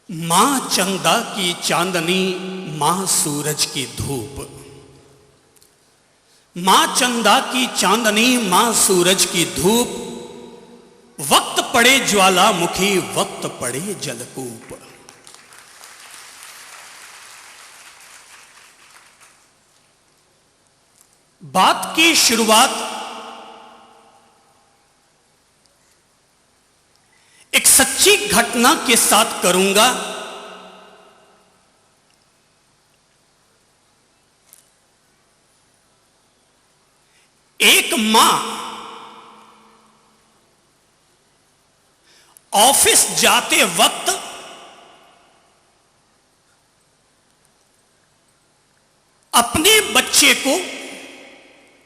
मां चंदा की चांदनी, मां सूरज की धूप। मां चंदा की चांदनी, मां सूरज की धूप। वक्त पड़े ज्वालामुखी, वक्त पड़े जलकूप। बात की शुरुआत एक सच्ची घटना के साथ करूंगा। एक मां ऑफिस जाते वक्त अपने बच्चे को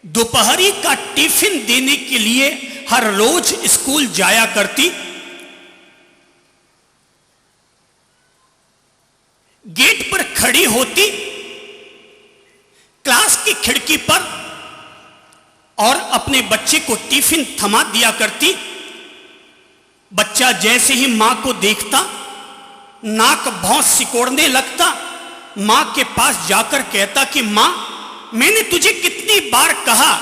दोपहरी का टिफिन देने के लिए हर रोज स्कूल जाया करती। गेट पर खड़ी होती, क्लास की खिड़की पर, और अपने बच्चे को टिफिन थमा दिया करती। बच्चा जैसे ही मां को देखता नाक भौं सिकोड़ने लगता। मां के पास जाकर कहता कि मां, मैंने तुझे कितनी बार कहा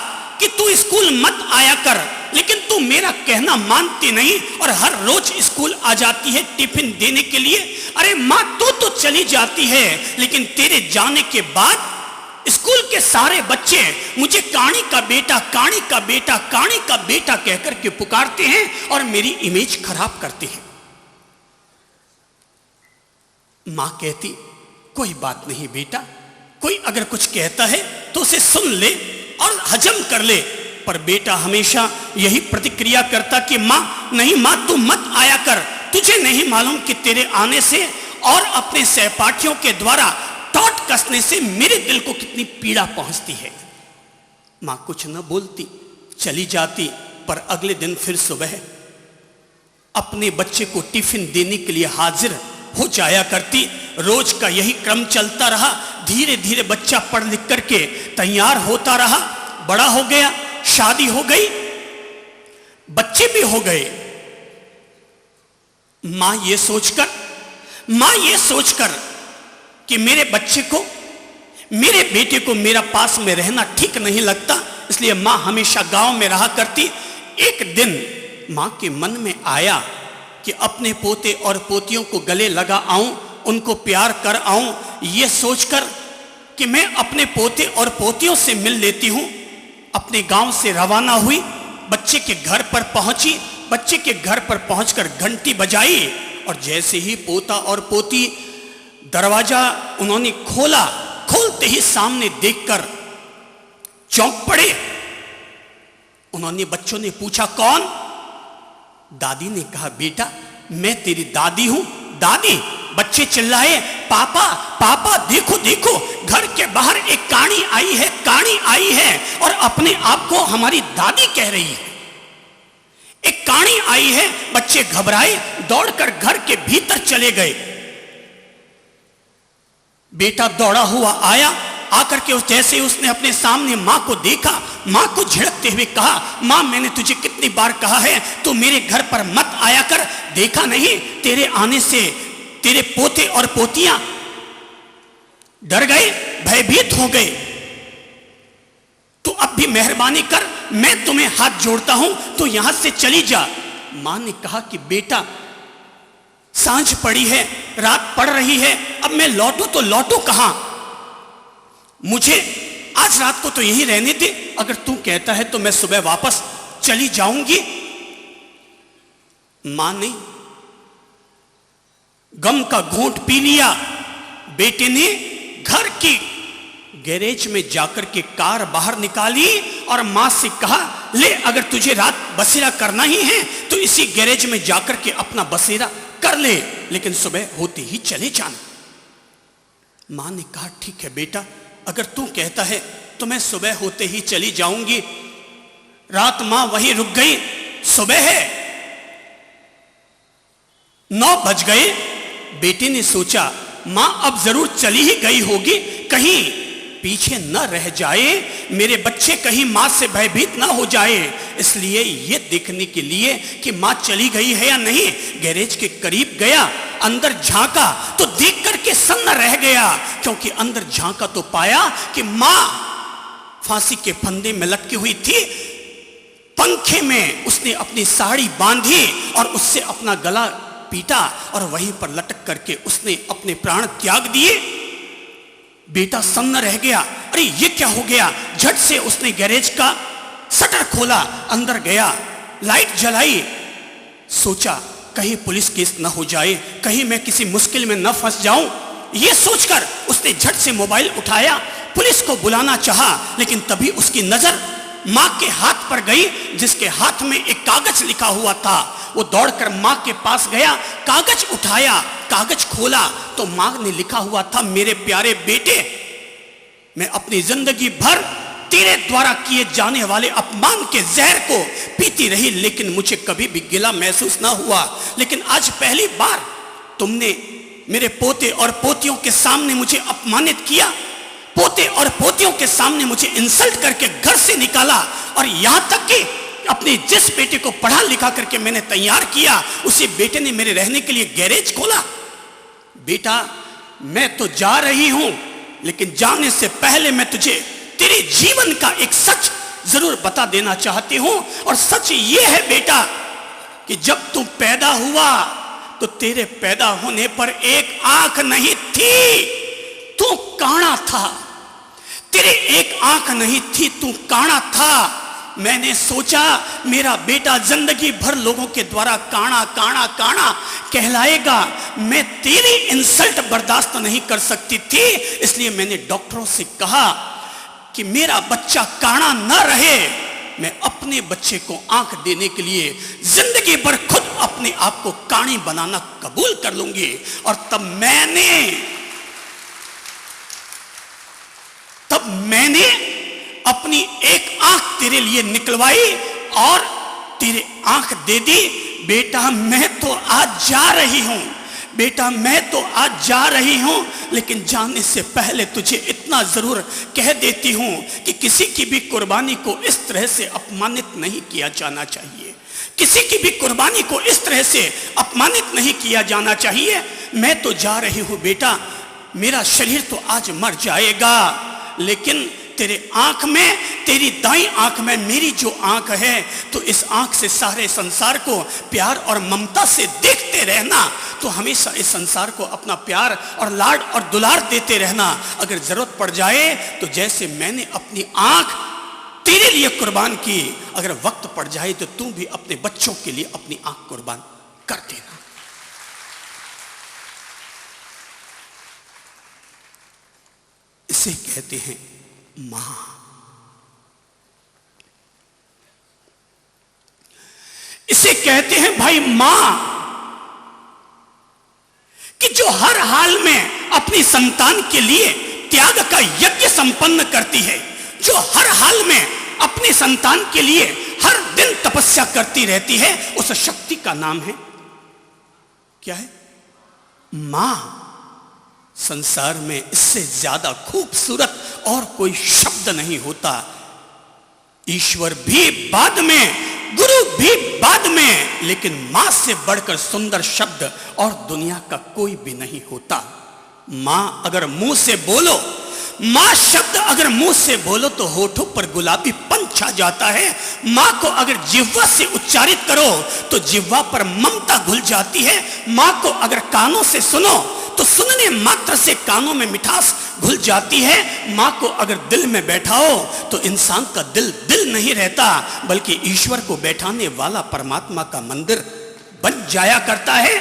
कि तू स्कूल मत आया कर, लेकिन तू मेरा कहना मानती नहीं और हर रोज स्कूल आ जाती है टिफिन देने के लिए। अरे मां, तू तो चली जाती है, लेकिन तेरे जाने के बाद स्कूल के सारे बच्चे मुझे काणी का बेटा, काणी का बेटा, काणी का बेटा कहकर के पुकारते हैं और मेरी इमेज खराब करते हैं। मां कहती, कोई बात नहीं बेटा, कोई अगर कुछ कहता है तो उसे सुन ले और हजम कर ले। पर बेटा हमेशा यही प्रतिक्रिया करता कि मां, नहीं मां, तू मत आया कर, तुझे नहीं मालूम कि तेरे आने से और अपने सहपाठियों के द्वारा टॉट कसने से मेरे दिल को कितनी पीड़ा पहुंचती है। मां कुछ न बोलती, चली जाती। पर अगले दिन फिर सुबह अपने बच्चे को टिफिन देने के लिए हाजिर हो जाया करती। रोज का यही क्रम चलता रहा। धीरे धीरे बच्चा पढ़ लिख करके तैयार होता रहा, बड़ा हो गया, शादी हो गई, बच्चे भी हो गए। मां ये सोचकर कि मेरे बच्चे को, मेरे बेटे को मेरा पास में रहना ठीक नहीं लगता, इसलिए मां हमेशा गांव में रहा करती। एक दिन मां के मन में आया कि अपने पोते और पोतियों को गले लगा आऊं, उनको प्यार कर आऊं। यह सोचकर कि मैं अपने पोते और पोतियों से मिल लेती हूं, अपने गांव से रवाना हुई, बच्चे के घर पर पहुंची। बच्चे के घर पर पहुंचकर घंटी बजाई और जैसे ही पोता और पोती दरवाजा उन्होंने खोला, खोलते ही सामने देखकर चौंक पड़े। उन्होंने, बच्चों ने पूछा, कौन? दादी ने कहा, बेटा मैं तेरी दादी हूं। दादी? बच्चे चिल्लाए, पापा पापा, देखो देखो, घर के बाहर एक काणी आई है, काणी आई है, और अपने आप को हमारी दादी कह रही है। एक काणी आई है। बच्चे घबराए, दौड़कर घर के भीतर चले गए। बेटा दौड़ा हुआ आया, आकर के जैसे उसने अपने सामने मां को देखा, मां को झिड़कते हुए कहा, मां मैंने तुझे कितनी बार कहा है तू मेरे घर पर मत आया कर, देखा नहीं तेरे आने से तेरे पोते और पोतियां डर गए, भयभीत हो गए। तू अब भी मेहरबानी कर, मैं तुम्हें हाथ जोड़ता हूं, तो यहां से चली जा। मां ने कहा कि बेटा सांझ पड़ी है, रात पड़ रही है, अब मैं लौटूं तो लौटूं कहां? मुझे आज रात को तो यहीं रहने दे, अगर तू कहता है तो मैं सुबह वापस चली जाऊंगी। मां ने गम का घूंट पी लिया। बेटे ने घर की गैरेज में जाकर के कार बाहर निकाली और मां से कहा, ले अगर तुझे रात बसेरा करना ही है तो इसी गैरेज में जाकर के अपना बसेरा कर ले, लेकिन सुबह होते ही चले जाना। मां ने कहा, ठीक है बेटा, अगर तू कहता है तो मैं सुबह होते ही चली जाऊंगी। रात मां वहीं रुक गई। सुबह है, 9 बज गए। बेटे ने सोचा, मां अब जरूर चली ही गई होगी, कहीं पीछे न रह जाए, मेरे बच्चे कहीं मां से भयभीत ना हो जाए, इसलिए ये देखने के लिए कि मां चली गई है या नहीं, गैरेज के करीब गया, अंदर झांका तो देख करके सन्न रह गया, क्योंकि अंदर झांका तो पाया कि मां फांसी के फंदे में लटकी हुई थी। पंखे में उसने अपनी साड़ी बांधी और उससे अपना गला पीटा और वहीं पर लटक करके उसने अपने प्राण त्याग दिए। बेटा सन्न रह गया, अरे ये क्या हो गया। झट से उसने गैरेज का शटर खोला, अंदर गया, लाइट जलाई, सोचा कहीं पुलिस केस न हो जाए, कहीं मैं किसी मुश्किल में न फंस जाऊं। यह सोचकर उसने झट से मोबाइल उठाया, पुलिस को बुलाना चाहा, लेकिन तभी उसकी नजर मां के हाथ पर गई, जिसके हाथ में एक कागज लिखा हुआ था। वो दौड़कर मां के पास गया, कागज उठाया, कागज खोला तो मां ने लिखा हुआ था, मेरे प्यारे बेटे, मैं अपनी जिंदगी भर तेरे द्वारा किए जाने वाले अपमान के जहर को पीती रही, लेकिन मुझे कभी भी गिला महसूस ना हुआ, लेकिन आज पहली बार तुमने मेरे पोते और पोतियों के सामने मुझे अपमानित किया, पोते और पोतियों के सामने मुझे इंसल्ट करके घर से निकाला, और यहां तक कि अपने जिस बेटे को पढ़ा लिखा करके मैंने तैयार किया, उसी बेटे ने मेरे रहने के लिए गैरेज खोला। बेटा, मैं तो जा रही हूं, लेकिन जाने से पहले मैं तुझे तेरे जीवन का एक सच जरूर बता देना चाहती हूं, और सच ये है बेटा कि जब तू पैदा हुआ तो तेरे पैदा होने पर एक आंख नहीं थी, तू काना था। तेरे एक आंख नहीं थी, तू काना था। मैंने सोचा मेरा बेटा जिंदगी भर लोगों के द्वारा काना काना काना कहलाएगा, मैं तेरी इंसल्ट बर्दाश्त नहीं कर सकती थी, इसलिए मैंने डॉक्टरों से कहा कि मेरा बच्चा काना न रहे, मैं अपने बच्चे को आंख देने के लिए जिंदगी भर खुद अपने आप को कानी बनाना कबूल कर लूंगी। और तब मैंने अपनी एक आंख तेरे लिए निकलवाई और तेरे आंख दे दी। बेटा, मैं तो आज जा रही हूं, बेटा मैं तो आज जा रही हूं, लेकिन जाने से पहले तुझे इतना जरूर कह देती हूं कि किसी की भी कुर्बानी को इस तरह से अपमानित नहीं किया जाना चाहिए, किसी की भी कुर्बानी को इस तरह से अपमानित नहीं किया जाना चाहिए। मैं तो जा रही हूं बेटा, मेरा शरीर तो आज मर जाएगा, लेकिन तेरे आंख में, तेरी दाईं आंख में मेरी जो आंख है, तो इस आंख से सारे संसार को प्यार और ममता से देखते रहना, तो हमेशा इस संसार को अपना प्यार और लाड और दुलार देते रहना। अगर जरूरत पड़ जाए तो जैसे मैंने अपनी आंख तेरे लिए कुर्बान की, अगर वक्त पड़ जाए तो तू भी अपने बच्चों के लिए अपनी आंख कुर्बान कर देना। इसे कहते हैं मां। इसे कहते हैं भाई मां, कि जो हर हाल में अपनी संतान के लिए त्याग का यज्ञ संपन्न करती है, जो हर हाल में अपनी संतान के लिए हर दिन तपस्या करती रहती है, उस शक्ति का नाम है क्या है? मां। संसार में इससे ज्यादा खूबसूरत और कोई शब्द नहीं होता। ईश्वर भी बाद में, गुरु भी बाद में, लेकिन मां से बढ़कर सुंदर शब्द और दुनिया का कोई भी नहीं होता। मां अगर मुंह से बोलो, मां शब्द अगर मुंह से बोलो तो होठों पर गुलाबी पन छा जाता है। मां को अगर जिह्वा से उच्चारित करो तो जिह्वा पर ममता घुल जाती है। मां को अगर कानों से सुनो तो सुनने मात्र से कानों में मिठास घुल जाती है। मां को अगर दिल में बैठाओ तो इंसान का दिल दिल नहीं रहता, बल्कि ईश्वर को बैठाने वाला परमात्मा का मंदिर बन जाया करता है।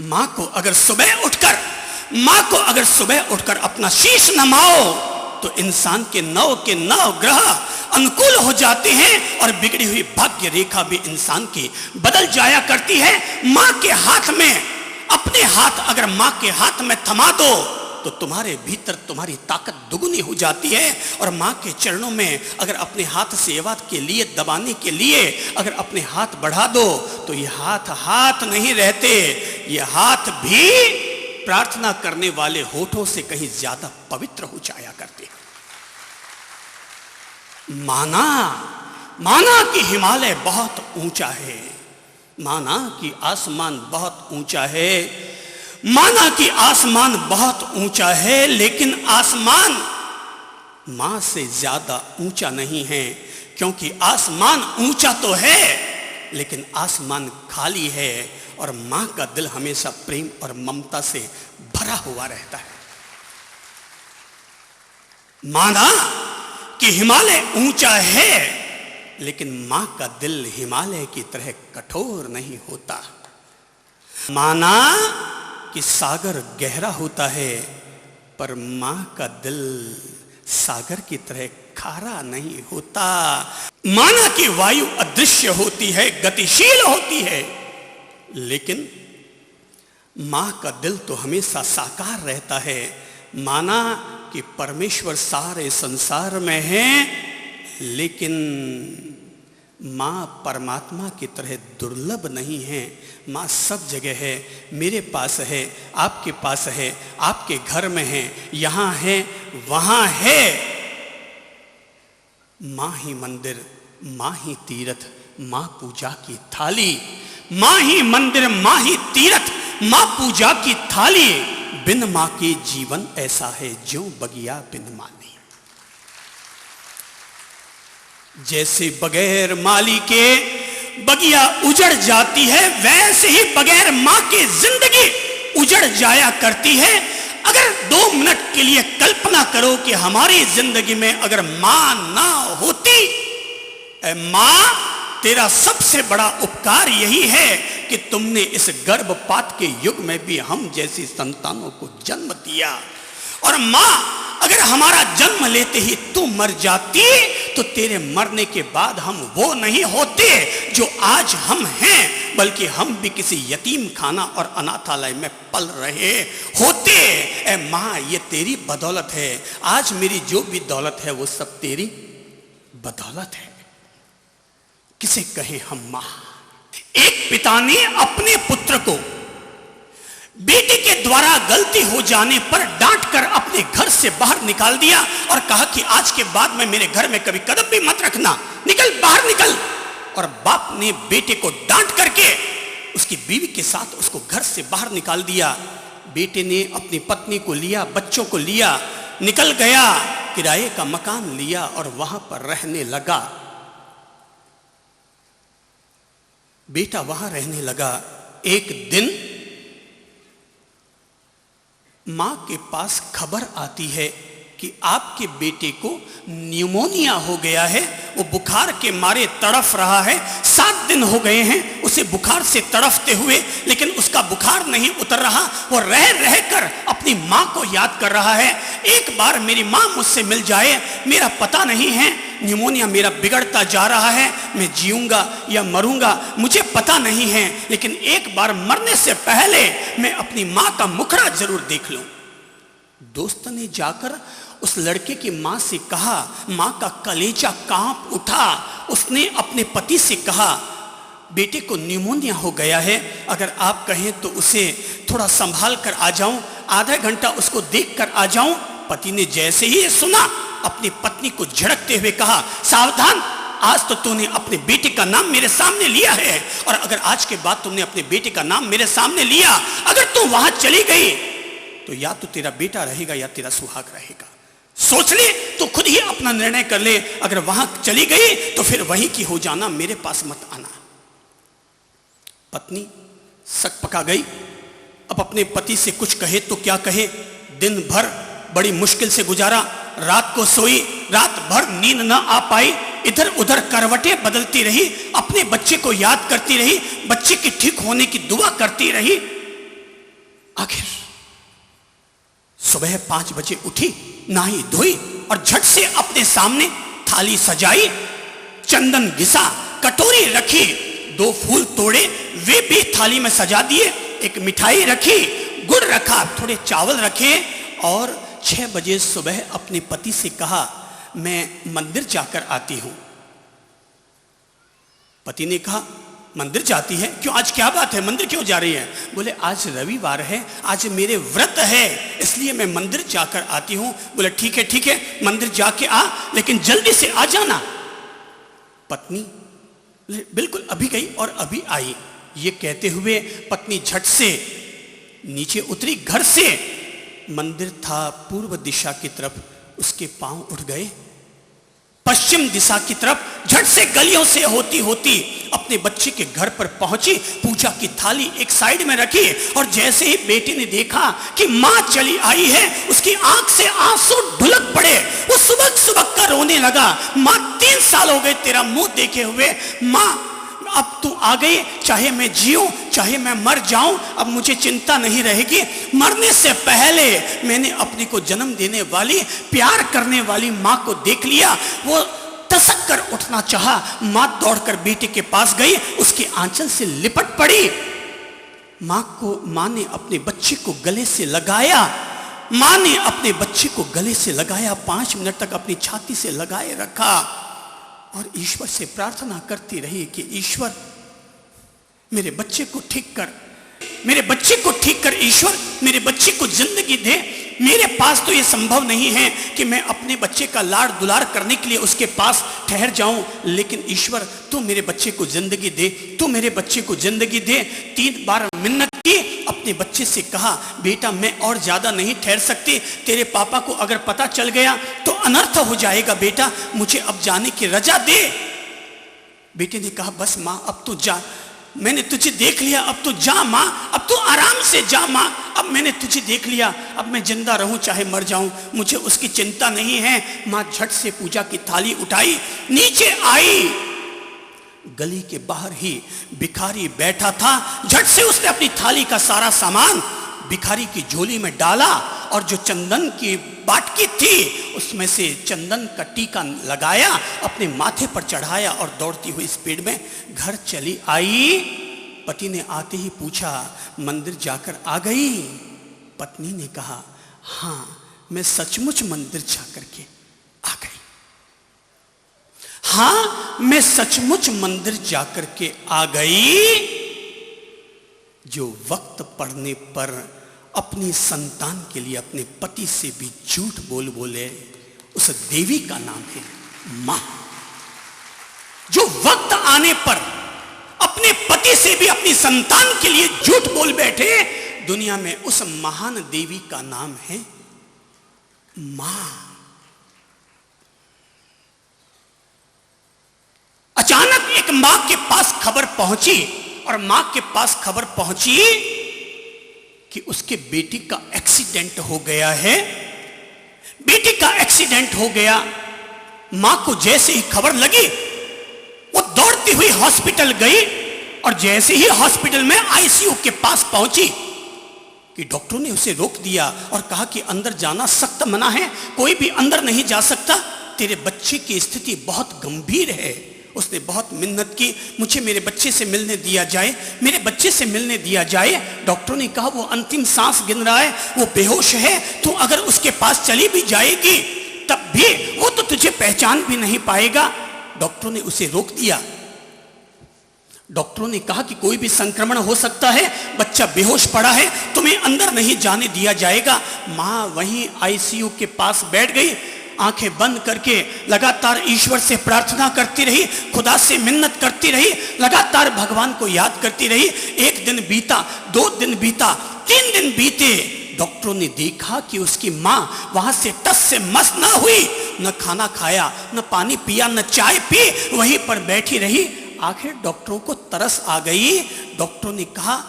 मां को अगर सुबह उठकर अपना शीश नमाओ तो इंसान के नौ ग्रह अनुकूल हो जाते हैं और बिगड़ी हुई भाग्य रेखा भी इंसान की बदल जाया करती है। मां के हाथ में, अपने हाथ अगर मां के हाथ में थमा दो तो तुम्हारे भीतर तुम्हारी ताकत दुगुनी हो जाती है। और मां के चरणों में अगर अपने हाथ सेवा के लिए, दबाने के लिए अगर अपने हाथ बढ़ा दो तो ये हाथ नहीं रहते, ये हाथ भी प्रार्थना करने वाले होठों से कहीं ज्यादा पवित्र हो जाया करते। माना कि हिमालय बहुत ऊंचा है, माना कि आसमान बहुत ऊंचा है, माना कि आसमान बहुत ऊंचा है, लेकिन आसमान मां से ज्यादा ऊंचा नहीं है, क्योंकि आसमान ऊंचा तो है लेकिन आसमान खाली है और मां का दिल हमेशा प्रेम और ममता से भरा हुआ रहता है। माना कि हिमालय ऊंचा है लेकिन मां का दिल हिमालय की तरह कठोर नहीं होता। माना कि सागर गहरा होता है पर मां का दिल सागर की तरह खारा नहीं होता। माना कि वायु अदृश्य होती है, गतिशील होती है, लेकिन मां का दिल तो हमेशा साकार रहता है। माना कि परमेश्वर सारे संसार में है, लेकिन मां परमात्मा की तरह दुर्लभ नहीं है। मां सब जगह है, मेरे पास है, आपके पास है, आपके घर में है, यहां है, वहां है। मां ही मंदिर, मां ही तीर्थ, मां पूजा की थाली। मां ही मंदिर, मां ही तीर्थ, मां पूजा की थाली। बिन मां के जीवन ऐसा है ज्यों बगिया बिन माली। जैसे बगैर माली के बगिया उजड़ जाती है, वैसे ही बगैर मां की जिंदगी उजड़ जाया करती है। अगर 2 मिनट के लिए कल्पना करो कि हमारी जिंदगी में अगर मां ना होती, मां तेरा सबसे बड़ा उपकार यही है कि तुमने इस गर्भपात के युग में भी हम जैसी संतानों को जन्म दिया। और मां अगर हमारा जन्म लेते ही तू मर जाती तो तेरे मरने के बाद हम वो नहीं होते जो आज हम हैं, बल्कि हम भी किसी यतीम खाना और अनाथालय में पल रहे होते। ए मां, ये तेरी बदौलत है। आज मेरी जो भी दौलत है वो सब तेरी बदौलत है। किसे कहें हम मां। एक पिता ने अपने पुत्र को बेटे के द्वारा गलती हो जाने पर डांट कर अपने घर से बाहर निकाल दिया और कहा कि आज के बाद में मेरे घर में कभी कदम भी मत रखना, निकल, बाहर निकल। और बाप ने बेटे को डांट करके उसकी बीवी के साथ उसको घर से बाहर निकाल दिया। बेटे ने अपनी पत्नी को लिया, बच्चों को लिया, निकल गया, किराए का मकान लिया और वहां पर रहने लगा। बेटा वहां रहने लगा। एक दिन मां के पास खबर आती है कि आपके बेटे को न्यूमोनिया हो गया है, वो बुखार के मारे तड़फ रहा है। 7 दिन हो गए हैं उसे बुखार से तड़फते हुए, लेकिन उसका बुखार नहीं उतर रहा। वो रह रह कर अपनी मां को याद कर रहा है, एक बार मेरी मां मुझसे मिल जाए, मेरा पता नहीं है, न्यूमोनिया मेरा बिगड़ता जा रहा है, मैं जीऊंगा या मरूंगा मुझे पता नहीं है, लेकिन एक बार मरने से पहले मैं अपनी मां का मुखड़ा जरूर देख लूं। दोस्त ने जाकर उस लड़के की मां से कहा। मां का कलेजा कांप उठा। उसने अपने पति से कहा, बेटे को न्यूमोनिया हो गया है, अगर आप कहें तो उसे थोड़ा संभाल कर आ जाऊं, आधा घंटा उसको देख कर आ जाऊं। पति ने जैसे ही सुना अपनी पत्नी को झड़कते हुए कहा, सावधान, आज तो तूने अपने बेटे का नाम मेरे सामने लिया है, और अगर आज के बाद तुमने अपने बेटे का नाम मेरे सामने लिया, अगर तू वहां चली गई तो या तो तेरा बेटा रहेगा या तेरा सुहाग रहेगा। सोच ले, तो खुद ही अपना निर्णय कर ले। अगर वहां चली गई तो फिर वहीं की हो जाना, मेरे पास मत आना। पत्नी सक पका गई। अब अपने पति से कुछ कहे तो क्या कहे। दिन भर बड़ी मुश्किल से गुजारा, रात को सोई, रात भर नींद न आ पाई, इधर उधर करवटें बदलती रही, अपने बच्चे को याद करती रही, बच्चे के ठीक होने की दुआ करती रही। आखिर सुबह 5 बजे उठी, नहाई धोई और झट से अपने सामने थाली सजाई, चंदन घिसा, कटोरी रखी, 2 फूल तोड़े, वे भी थाली में सजा दिए, एक मिठाई रखी, गुड़ रखा, थोड़े चावल रखे और 6 बजे सुबह अपने पति से कहा, मैं मंदिर जाकर आती हूं। पति ने कहा, मंदिर जाती है? क्यों, आज क्या बात है, मंदिर क्यों जा रही है? बोले आज रविवार है, आज मेरे व्रत है, इसलिए मैं मंदिर जाकर आती हूं। बोले ठीक है, मंदिर जाके आ, लेकिन जल्दी से आ जाना। पत्नी बिल्कुल अभी गई और अभी आई। ये कहते हुए पत्नी झट से नीचे उतरी घर से। मंदिर था पूर्व दिशा की तरफ, उसके पांव उठ गए। पश्चिम दिशा की तरफ झट से गलियों से होती होती अपने बच्चे के घर पर पहुंची। पूजा की थाली एक साइड में रखी और जैसे ही बेटी ने देखा कि मां चली आई है, उसकी आंख से आंसू ढुलक पड़े। वो सुबह सुबह का रोने लगा। मां 3 साल हो गए तेरा मुंह देखे हुए, मां अब तू आ गई, चाहे मैं जीऊं चाहे मैं मर जाऊं, अब मुझे चिंता नहीं रहेगी। मरने से पहले मैंने अपने को जन्म देने वाली, प्यार करने वाली मां को देख लिया। वो तसक कर उठना चाहा, मां दौड़कर बेटे के पास गई, उसके आंचल से लिपट पड़ी। मां ने अपने बच्चे को गले से लगाया। मां ने अपने बच्चे को गले से लगाया, 5 मिनट तक अपनी छाती से लगाए रखा और ईश्वर से प्रार्थना करती रही कि ईश्वर मेरे बच्चे को ठीक कर, मेरे बच्चे को ठीक कर, ईश्वर मेरे बच्चे को जिंदगी दे। मेरे पास तो ये संभव नहीं है कि मैं अपने बच्चे का लाड़ दुलार करने के लिए उसके पास ठहर जाऊं, लेकिन ईश्वर तू मेरे बच्चे को जिंदगी दे, तू मेरे बच्चे को जिंदगी दे। 3 बार मिन्नत की, अपने बच्चे से कहा बेटा मैं और ज्यादा नहीं ठहर सकती, तेरे पापा को अगर पता चल गया तो अनर्थ हो जाएगा बेटा, मुझे अब जाने की रजा दे। बेटे ने कहा बस मां अब तू जा, मैंने तुझे देख लिया, अब तू जा मां, अब तू आराम से जा मां, अब मैंने तुझे देख लिया, अब मैं जिंदा रहूं चाहे मर जाऊं, मुझे उसकी चिंता नहीं है। मां झट से पूजा की थाली उठाई, नीचे आई। गली के बाहर ही भिखारी बैठा था। झट से उसने अपनी थाली का सारा सामान भिखारी की झोली में डाला और जो चंदन की बाटकी थी उसमें से चंदन का टीका लगाया, अपने माथे पर चढ़ाया और दौड़ती हुई स्पीड में घर चली आई। पति ने आते ही पूछा मंदिर जाकर आ गई? पत्नी ने कहा हां मैं सचमुच मंदिर जाकर के आ गई, हां मैं सचमुच मंदिर जाकर के आ गई। जो वक्त पड़ने पर अपनी संतान के लिए अपने पति से भी झूठ बोले उस देवी का नाम है मां। जो वक्त आने पर अपने पति से भी अपनी संतान के लिए झूठ बोल बैठे, दुनिया में उस महान देवी का नाम है मां। अचानक एक मां के पास खबर पहुंची और मां के पास खबर पहुंची कि उसके बेटी का एक्सीडेंट हो गया है, बेटी का एक्सीडेंट हो गया। मां को जैसे ही खबर लगी वो दौड़ती हुई हॉस्पिटल गई और जैसे ही हॉस्पिटल में आईसीयू के पास पहुंची कि डॉक्टरों ने उसे रोक दिया और कहा कि अंदर जाना सख्त मना है, कोई भी अंदर नहीं जा सकता, तेरे बच्चे की स्थिति बहुत गंभीर है। उसने बहुत मिन्नत की, मुझे मेरे बच्चे से मिलने दिया जाए, मेरे बच्चे से मिलने दिया जाए। डॉक्टरों ने कहा वो अंतिम सांस गिन रहा है, वो बेहोश है, तू अगर उसके पास चली भी जाएगी तब भी वो तो तुझे पहचान भी नहीं पाएगा। डॉक्टरों ने उसे रोक दिया। डॉक्टरों ने कहा कि कोई भी संक्रमण हो सकता है, बच्चा बेहोश पड़ा है, तुम्हें अंदर नहीं जाने दिया जाएगा। मां वहीं आईसीयू के पास बैठ गई, आंखें बंद करके लगातार ईश्वर से प्रार्थना करती रही, खुदा से मिन्नत करती रही, लगातार भगवान को याद करती रही। 1 दिन बीता, 2 दिन बीता, 3 दिन बीते। डॉक्टरों ने देखा कि उसकी मां वहां से टस से मस ना हुई, न खाना खाया, न पानी पिया, न चाय पी, वहीं पर बैठी रही। आखिर डॉक्टरों को तरस आ गई। डॉक्टरों ने कहा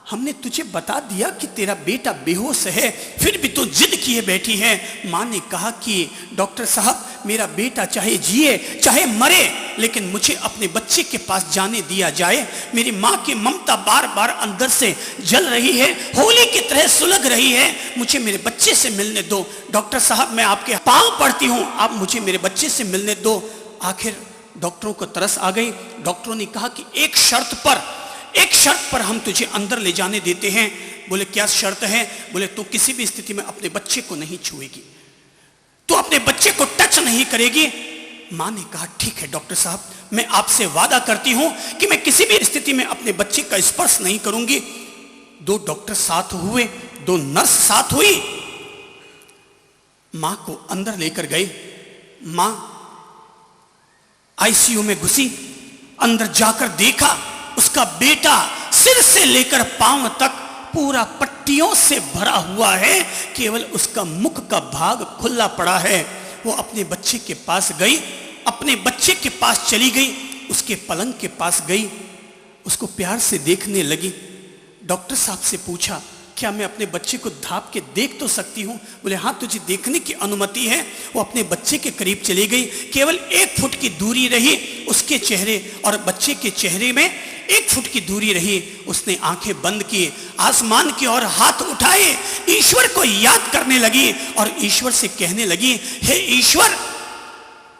हमने तुझे बता दिया कि तेरा बेटा बेहोश है, फिर भी तू जिद किए बैठी है। मां ने कहा कि डॉक्टर साहब मेरा बेटा चाहे जिए चाहे मरे, लेकिन मुझे अपने बच्चे के पास जाने दिया जाए। मेरी मां की ममता बार बार अंदर से जल रही है, होली की तरह सुलग रही है, मुझे मेरे बच्चे से मिलने दो। डॉक्टर साहब मैं आपके पांव पड़ती हूं, आप मुझे मेरे बच्चे से मिलने दो। आखिर डॉक्टरों को तरस आ गई। डॉक्टरों ने कहा कि एक शर्त पर हम तुझे अंदर ले जाने देते हैं। बोले क्या शर्त है? बोले तू किसी भी स्थिति में अपने बच्चे को नहीं छुएगी, तू अपने बच्चे को टच नहीं करेगी, मां ने कहा, ठीक है डॉक्टर साहब, मैं आपसे वादा करती हूं कि मैं किसी भी स्थिति में अपने बच्चे का स्पर्श नहीं करूंगी। 2 डॉक्टर साथ हुए, 2 नर्स साथ हुई, मां को अंदर लेकर गए। मां आईसीयू में घुसी, अंदर जाकर देखा उसका बेटा सिर से लेकर पांव तक पूरा पट्टियों से भरा हुआ है, केवल उसका मुख का भाग खुला पड़ा है। वो अपने बच्चे के पास गई, अपने बच्चे के पास चली गई, उसके पलंग के पास गई, उसको प्यार से देखने लगी। डॉक्टर साहब से पूछा, क्या मैं अपने बच्चे को धाप के देख तो सकती हूं? बोले हाँ, तुझे देखने की अनुमति है। वो अपने बच्चे के करीब चली गई, केवल 1 फुट की दूरी रही उसके चेहरे और बच्चे के चेहरे में, 1 फुट की दूरी रही। उसने आंखें बंद की, आसमान की ओर हाथ उठाए, ईश्वर को याद करने लगी और ईश्वर से कहने लगी, हे ईश्वर,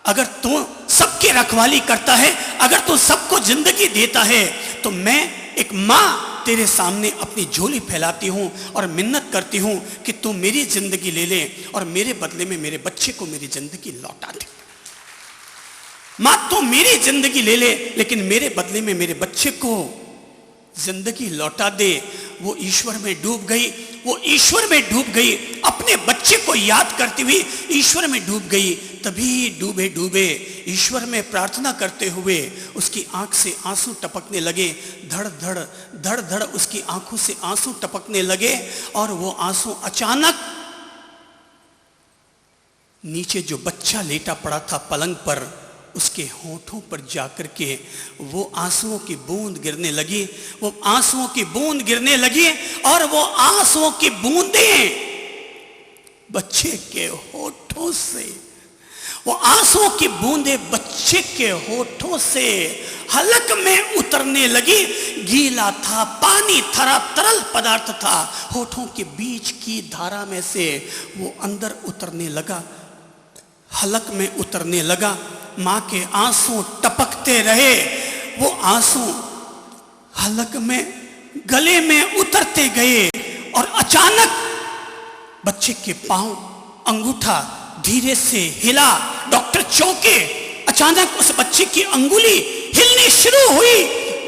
अगर तू सबकी रखवाली करता है, अगर तू सबको जिंदगी देता है, तो मैं एक मां तेरे सामने अपनी झोली फैलाती हूं और मिन्नत करती हूं कि तू मेरी जिंदगी ले ले और मेरे बदले में मेरे बच्चे को मेरी जिंदगी लौटा दे। मां, तू मेरी जिंदगी ले ले, लेकिन मेरे बदले में मेरे बच्चे को जिंदगी लौटा दे। वो ईश्वर में डूब गई, वो ईश्वर में डूब गई, अपने बच्चे को याद करती हुई ईश्वर में डूब गई। तभी डूबे डूबे ईश्वर में प्रार्थना करते हुए उसकी आंख से आंसू टपकने लगे, धड़ धड़ धड़ धड़ उसकी आंखों से आंसू टपकने लगे और वो आंसू अचानक नीचे जो बच्चा लेटा पड़ा था पलंग पर, उसके होठों पर जाकर के वो आंसुओं की बूंद गिरने लगी, वो आंसुओं की बूंद गिरने लगी और वो आंसुओं की बूंदें बच्चे के होठों से, वो आंसुओं की बूंदें बच्चे के होठों से हलक में उतरने लगी। गीला था, पानी था, तरल पदार्थ था, होठों के बीच की धारा में से वो अंदर उतरने लगा, हलक में उतरने लगा। मां के आंसू टपकते रहे, वो आंसू हलक में, गले में उतरते गए और अचानक बच्चे के पांव, अंगूठा धीरे से हिला। डॉक्टर चौंके, अचानक उस बच्चे की अंगुली हिलनी शुरू हुई।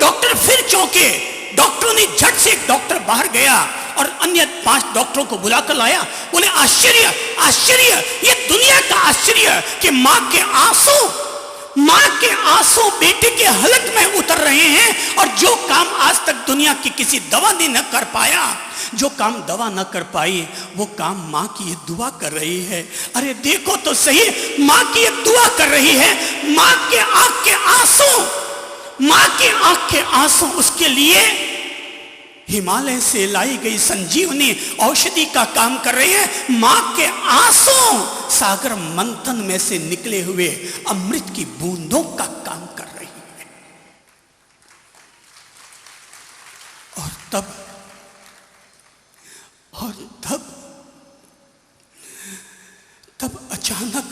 डॉक्टर फिर चौंके, डॉक्टरों ने झट से एक डॉक्टर बाहर गया और अन्य 5 डॉक्टरों को बुलाकर लाया। बोले, आश्चर्य आश्चर्य, ये दुनिया का आश्चर्य कि मां के आंसू बेटे के हलक में उतर रहे हैं और जो काम आज तक दुनिया की किसी दवा ने न कर पाया, जो काम दवा न कर पाई, वो काम मां की ये दुआ कर रही है। अरे देखो तो सही, मां की ये दुआ कर रही है। मां के आंख के आंसू, मां के आंख के आंसू उसके लिए हिमालय से लाई गई संजीवनी औषधि का काम कर रही है। मां के आंसू सागर मंथन में से निकले हुए अमृत की बूंदों का काम कर रही है। और तब अचानक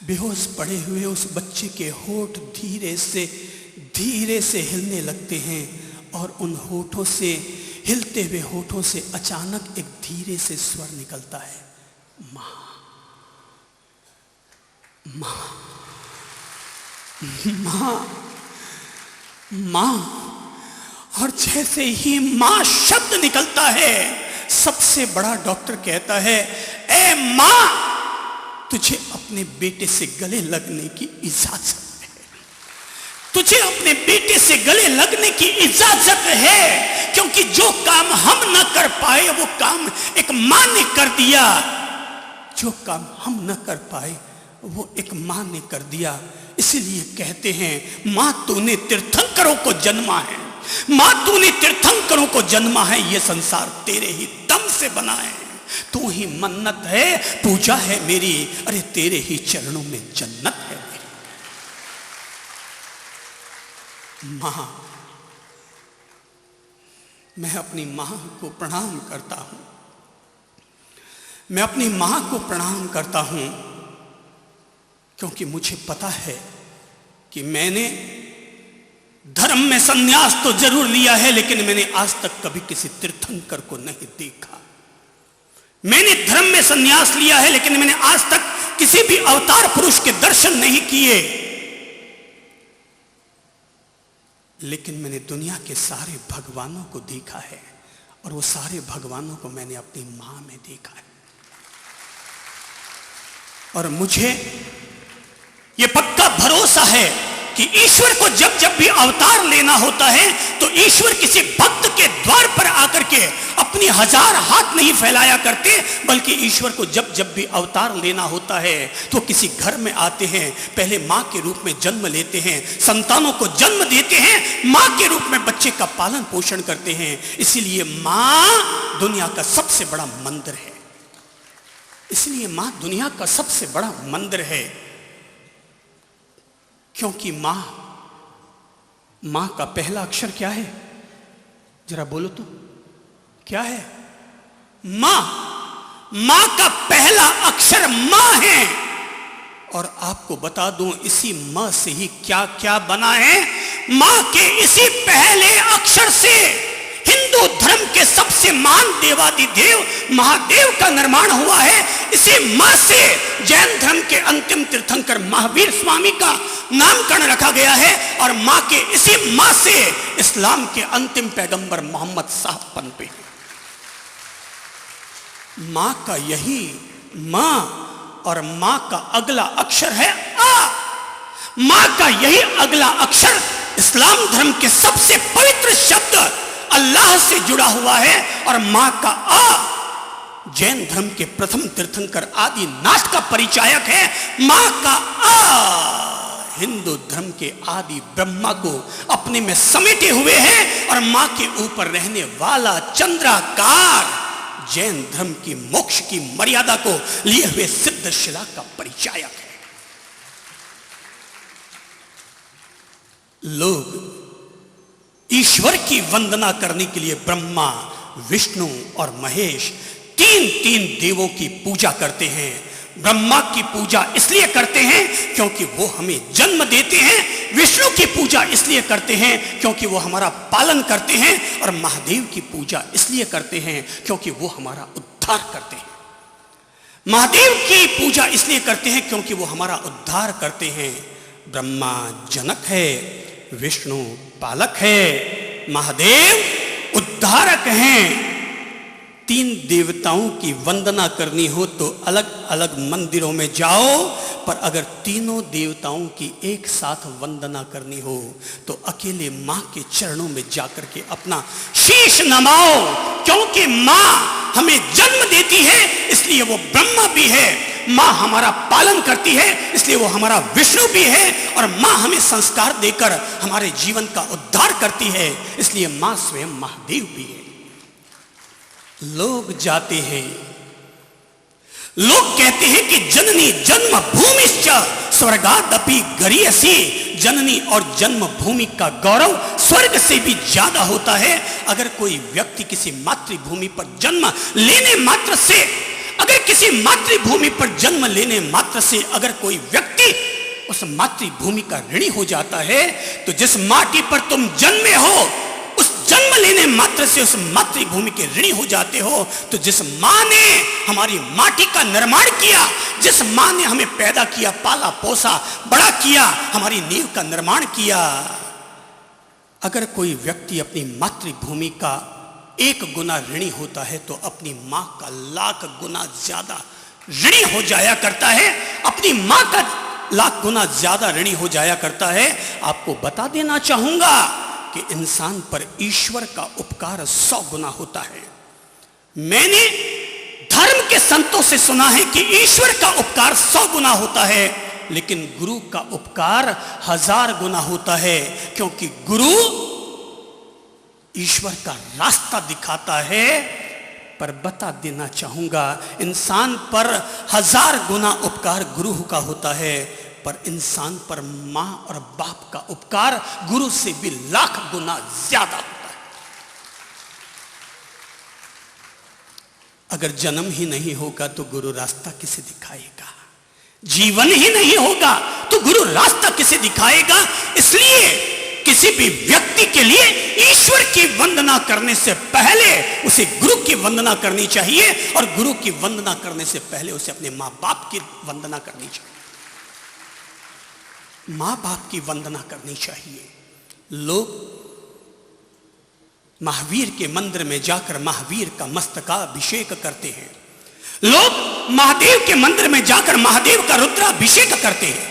बेहोश पड़े हुए उस बच्चे के होठ धीरे से हिलने लगते हैं और उन होठों से, हिलते हुए होठों से अचानक एक धीरे से स्वर निकलता है, मां मां मां मां। और जैसे ही मां शब्द निकलता है, सबसे बड़ा डॉक्टर कहता है, ए मां, तुझे अपने बेटे से गले लगने की इजाजत है, तुझे अपने बेटे से गले लगने की इजाजत है, क्योंकि जो काम हम न कर पाए वो काम एक मां ने कर दिया। जो काम हम न कर पाए वो एक मां ने कर दिया। इसलिए कहते हैं, मां तूने तीर्थंकरों को जन्मा है, मां तूने तीर्थंकरों को जन्मा है, ये संसार तेरे ही दम से बना है, तू ही मन्नत है, पूजा है मेरी, अरे तेरे ही चरणों में जन्नत है मेरी। मां, मैं अपनी मां को प्रणाम करता हूं, मैं अपनी मां को प्रणाम करता हूं, क्योंकि मुझे पता है कि मैंने धर्म में संन्यास तो जरूर लिया है, लेकिन मैंने आज तक कभी किसी तीर्थंकर को नहीं देखा। मैंने धर्म में संन्यास लिया है, लेकिन मैंने आज तक किसी भी अवतार पुरुष के दर्शन नहीं किए, लेकिन मैंने दुनिया के सारे भगवानों को देखा है, और वो सारे भगवानों को मैंने अपनी मां में देखा है। और मुझे ये पक्का भरोसा है कि ईश्वर को जब जब भी अवतार लेना होता है तो ईश्वर किसी भक्त के द्वार पर आकर के अपनी 1000 हाथ नहीं फैलाया करते, बल्कि ईश्वर को जब जब भी अवतार लेना होता है तो किसी घर में आते हैं, पहले मां के रूप में जन्म लेते हैं, संतानों को जन्म देते हैं, मां के रूप में बच्चे का पालन पोषण करते हैं। इसीलिए मां दुनिया का सबसे बड़ा मंदिर है। इसलिए मां दुनिया का सबसे बड़ा मंदिर है, क्योंकि मां का पहला अक्षर क्या है? जरा बोलो तो, क्या है? मां का पहला अक्षर मां है। और आपको बता दूं, इसी मां से ही क्या क्या बना है। मां के इसी पहले अक्षर से हिंदू धर्म के सबसे महान देवादिदेव महादेव का निर्माण हुआ है। इसी मां से जैन धर्म के अंतिम तीर्थंकर महावीर स्वामी का नामकरण रखा गया है, और मां के इसी मां से इस्लाम के अंतिम पैगंबर मोहम्मद साहब पनपे हैं। मां का यही मां, और मां का अगला अक्षर है आ। मां का यही अगला अक्षर इस्लाम धर्म के सबसे पवित्र शब्द अल्लाह से जुड़ा हुआ है। और मां का आ जैन धर्म के प्रथम तीर्थंकर आदिनाथ का परिचायक है। मां का आ हिंदू धर्म के आदि ब्रह्मा को अपने में समेटे हुए है, और मां के ऊपर रहने वाला चंद्राकार जैन धर्म की मोक्ष की मर्यादा को लिए हुए सिद्ध शिला का परिचायक है। लोग ईश्वर की वंदना करने के लिए ब्रह्मा, विष्णु और महेश तीन देवों की पूजा करते हैं। ब्रह्मा की पूजा इसलिए करते हैं क्योंकि वो हमें जन्म देते हैं, विष्णु की पूजा इसलिए करते हैं क्योंकि वो हमारा पालन करते हैं, और महादेव की पूजा इसलिए करते हैं क्योंकि वो हमारा उद्धार करते हैं। महादेव की पूजा इसलिए करते हैं क्योंकि वो हमारा उद्धार करते हैं। ब्रह्मा जनक है, विष्णु पालक है, महादेव उद्धारक हैं। 3 देवताओं की वंदना करनी हो तो अलग अलग मंदिरों में जाओ, पर अगर तीनों देवताओं की एक साथ वंदना करनी हो तो अकेले मां के चरणों में जाकर के अपना शीश नमाओ, क्योंकि मां हमें जन्म देती है इसलिए वो ब्रह्मा भी है, मां हमारा पालन करती है इसलिए वो हमारा विष्णु भी है, और मां हमें संस्कार देकर हमारे जीवन का उद्धार करती है इसलिए मां स्वयं महादेव भी है। लोग जाते हैं, लोग कहते हैं कि जननी जन्म भूमिश्च स्वर्गादपि गरीयसी, जननी और जन्म भूमि का गौरव स्वर्ग से भी ज्यादा होता है। अगर कोई व्यक्ति किसी मातृभूमि पर जन्म लेने मात्र से, अगर किसी मातृभूमि पर जन्म लेने मात्र से अगर कोई व्यक्ति उस मातृभूमि का ऋणी हो जाता है, तो जिस माटी पर तुम जन्मे हो उस जन्म लेने मात्र से उस मातृभूमि के ऋणी हो जाते हो। तो जिस मां ने हमारी माटी का निर्माण किया, जिस मां ने हमें पैदा किया, पाला पोसा, बड़ा किया, हमारी नींव का निर्माण किया, अगर कोई व्यक्ति अपनी मातृभूमि का 1 गुना ऋणी होता है तो अपनी मां का लाख गुना ज्यादा ऋणी हो जाया करता है, अपनी मां का लाख गुना ज्यादा ऋणी हो जाया करता है। आपको बता देना चाहूंगा कि इंसान पर ईश्वर का उपकार 100 गुना होता है। मैंने धर्म के संतों से सुना है कि ईश्वर का उपकार 100 गुना होता है, लेकिन गुरु का उपकार 1000 गुना होता है, क्योंकि गुरु ईश्वर का रास्ता दिखाता है। पर बता देना चाहूंगा, इंसान पर 1000 गुना उपकार गुरु का होता है, पर इंसान पर मां और बाप का उपकार गुरु से भी लाख गुना ज्यादा होता है। अगर जन्म ही नहीं होगा तो गुरु रास्ता किसे दिखाएगा? जीवन ही नहीं होगा तो गुरु रास्ता किसे दिखाएगा? इसलिए किसी भी व्यक्ति के लिए ईश्वर की वंदना करने से पहले उसे गुरु की वंदना करनी चाहिए, और गुरु की वंदना करने से पहले उसे अपने मां बाप की वंदना करनी चाहिए। मां बाप की वंदना करनी चाहिए। लोग महावीर के मंदिर में जाकर महावीर का मस्तकाभिषेक करते हैं। लोग महादेव के मंदिर में जाकर महादेव का रुद्राभिषेक करते हैं।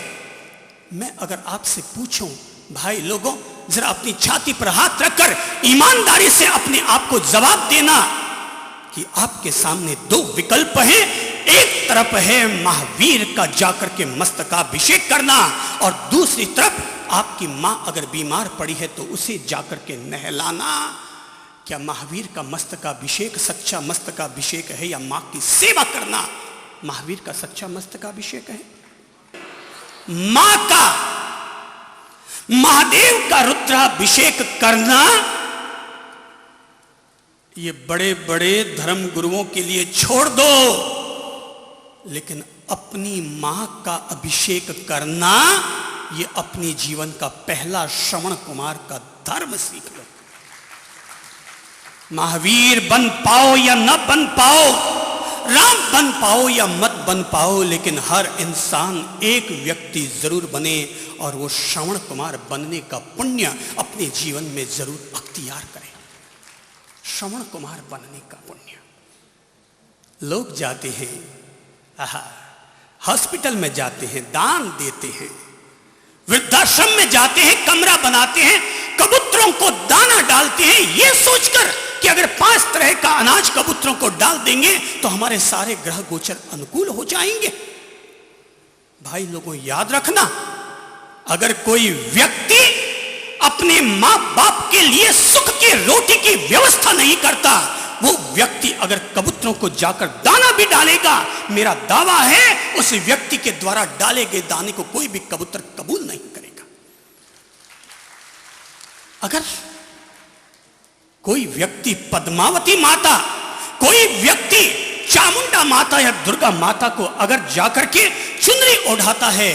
मैं अगर आपसे पूछूं, भाई लोगों, जरा अपनी छाती पर हाथ रखकर ईमानदारी से अपने आप को जवाब देना कि आपके सामने दो विकल्प हैं। एक तरफ है महावीर का जाकर के मस्तकाभिषेक करना, और दूसरी तरफ आपकी मां अगर बीमार पड़ी है तो उसे जाकर के नहलाना। क्या महावीर का मस्तकाभिषेक सच्चा मस्तकाभिषेक है, या मां की सेवा करना महावीर का सच्चा मस्तकाभिषेक है? मां का महादेव का रुद्राभिषेक करना ये बड़े बड़े धर्म गुरुओं के लिए छोड़ दो, लेकिन अपनी मां का अभिषेक करना ये अपने जीवन का पहला श्रवण कुमार का धर्म सीख लो। महावीर बन पाओ या न बन पाओ, राम बन पाओ या मत बन पाओ, लेकिन हर इंसान एक व्यक्ति जरूर बने, और वो श्रवण कुमार बनने का पुण्य अपने जीवन में जरूर अख्तियार करे। श्रवण कुमार बनने का पुण्य। लोग जाते हैं, हॉस्पिटल में जाते हैं, दान देते हैं, वृद्धाश्रम में जाते हैं, कमरा बनाते हैं, कबूतरों को दाना डालते हैं, ये सोचकर कि अगर 5 तरह का अनाज कबूतरों को डाल देंगे तो हमारे सारे ग्रह गोचर अनुकूल हो जाएंगे। भाई लोगों, याद रखना, अगर कोई व्यक्ति अपने मां बाप के लिए सुख की रोटी की व्यवस्था नहीं करता, वो व्यक्ति अगर कबूतरों को जाकर दाना भी डालेगा, मेरा दावा है उस व्यक्ति के द्वारा डाले गए दाने को कोई भी कबूतर कबूल नहीं करेगा। अगर कोई व्यक्ति पद्मावती माता, कोई व्यक्ति चामुंडा माता या दुर्गा माता को अगर जाकर के चुनरी ओढ़ाता है,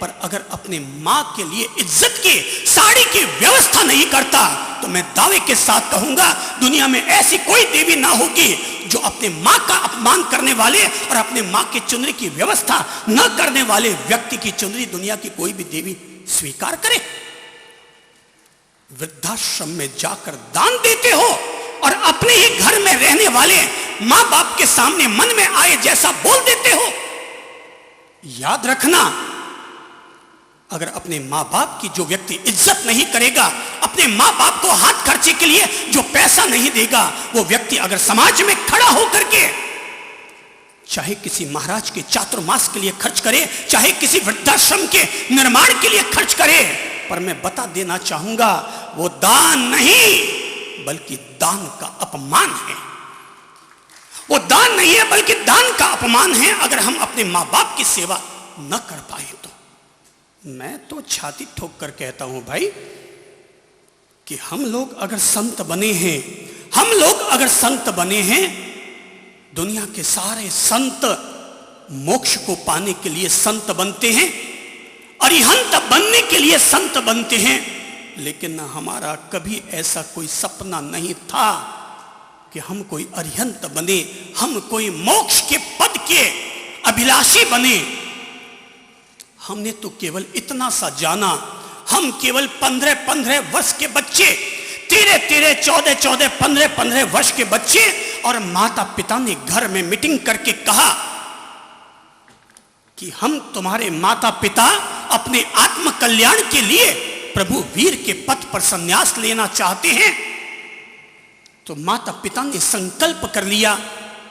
पर अगर अपने मां के लिए इज्जत की साड़ी की व्यवस्था नहीं करता, तो मैं दावे के साथ कहूंगा दुनिया में ऐसी कोई देवी ना होगी जो अपने मां का अपमान करने वाले और अपने मां के चुनरी की व्यवस्था न करने वाले व्यक्ति की चुनरी दुनिया की कोई भी देवी स्वीकार करे। वृद्धाश्रम में जाकर दान देते हो और अपने ही घर में रहने वाले मां बाप के सामने मन में आए जैसा बोल देते हो। याद रखना, अगर अपने मां बाप की जो व्यक्ति इज्जत नहीं करेगा, अपने मां बाप को हाथ खर्चे के लिए जो पैसा नहीं देगा, वो व्यक्ति अगर समाज में खड़ा होकर के चाहे किसी महाराज के चातुर्मास के लिए खर्च करे, चाहे किसी वृद्धाश्रम के निर्माण के लिए खर्च करे, पर मैं बता देना चाहूंगा वो दान नहीं बल्कि दान का अपमान है। वो दान नहीं है बल्कि दान का अपमान है अगर हम अपने मां बाप की सेवा न कर पाए तो। मैं तो छाती ठोक कर कहता हूं भाई कि हम लोग अगर संत बने हैं, हम लोग अगर संत बने हैं, दुनिया के सारे संत मोक्ष को पाने के लिए संत बनते हैं, अरिहंत बनने के लिए संत बनते हैं, लेकिन हमारा कभी ऐसा कोई सपना नहीं था कि हम कोई अरिहंत बने, हम कोई मोक्ष के पद के अभिलाषी बने। हमने तो केवल इतना सा जाना, हम केवल 15-15 वर्ष के बच्चे, 13-13, 14-14, 15-15 वर्ष के बच्चे, और माता पिता ने घर में मीटिंग करके कहा कि हम तुम्हारे माता पिता अपने आत्म कल्याण के लिए प्रभु वीर के पथ पर संन्यास लेना चाहते हैं। तो माता पिता ने संकल्प कर लिया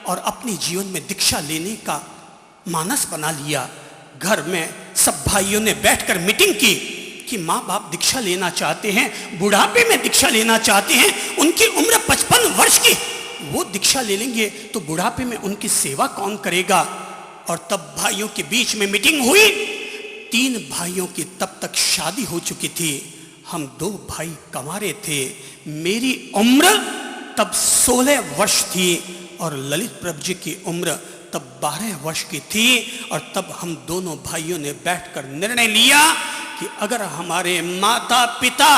और अपने जीवन में दीक्षा लेने का मानस बना लिया। घर में सब भाइयों ने बैठकर मीटिंग की कि माँ बाप दीक्षा लेना चाहते हैं, बुढ़ापे में दीक्षा लेना चाहते हैं, उनकी उम्र 55 वर्ष की, वो दीक्षा ले लेंगे तो बुढ़ापे में उनकी सेवा कौन करेगा। और तब भाइयों के बीच में मीटिंग हुई। 3 भाइयों की तब तक शादी हो चुकी थी, हम 2 भाई कंवारे थे। मेरी उम्र तब 16 वर्ष थी और ललित प्रभु जी की उम्र तब 12 वर्ष की थी। और तब हम दोनों भाइयों ने बैठकर निर्णय लिया कि अगर हमारे माता पिता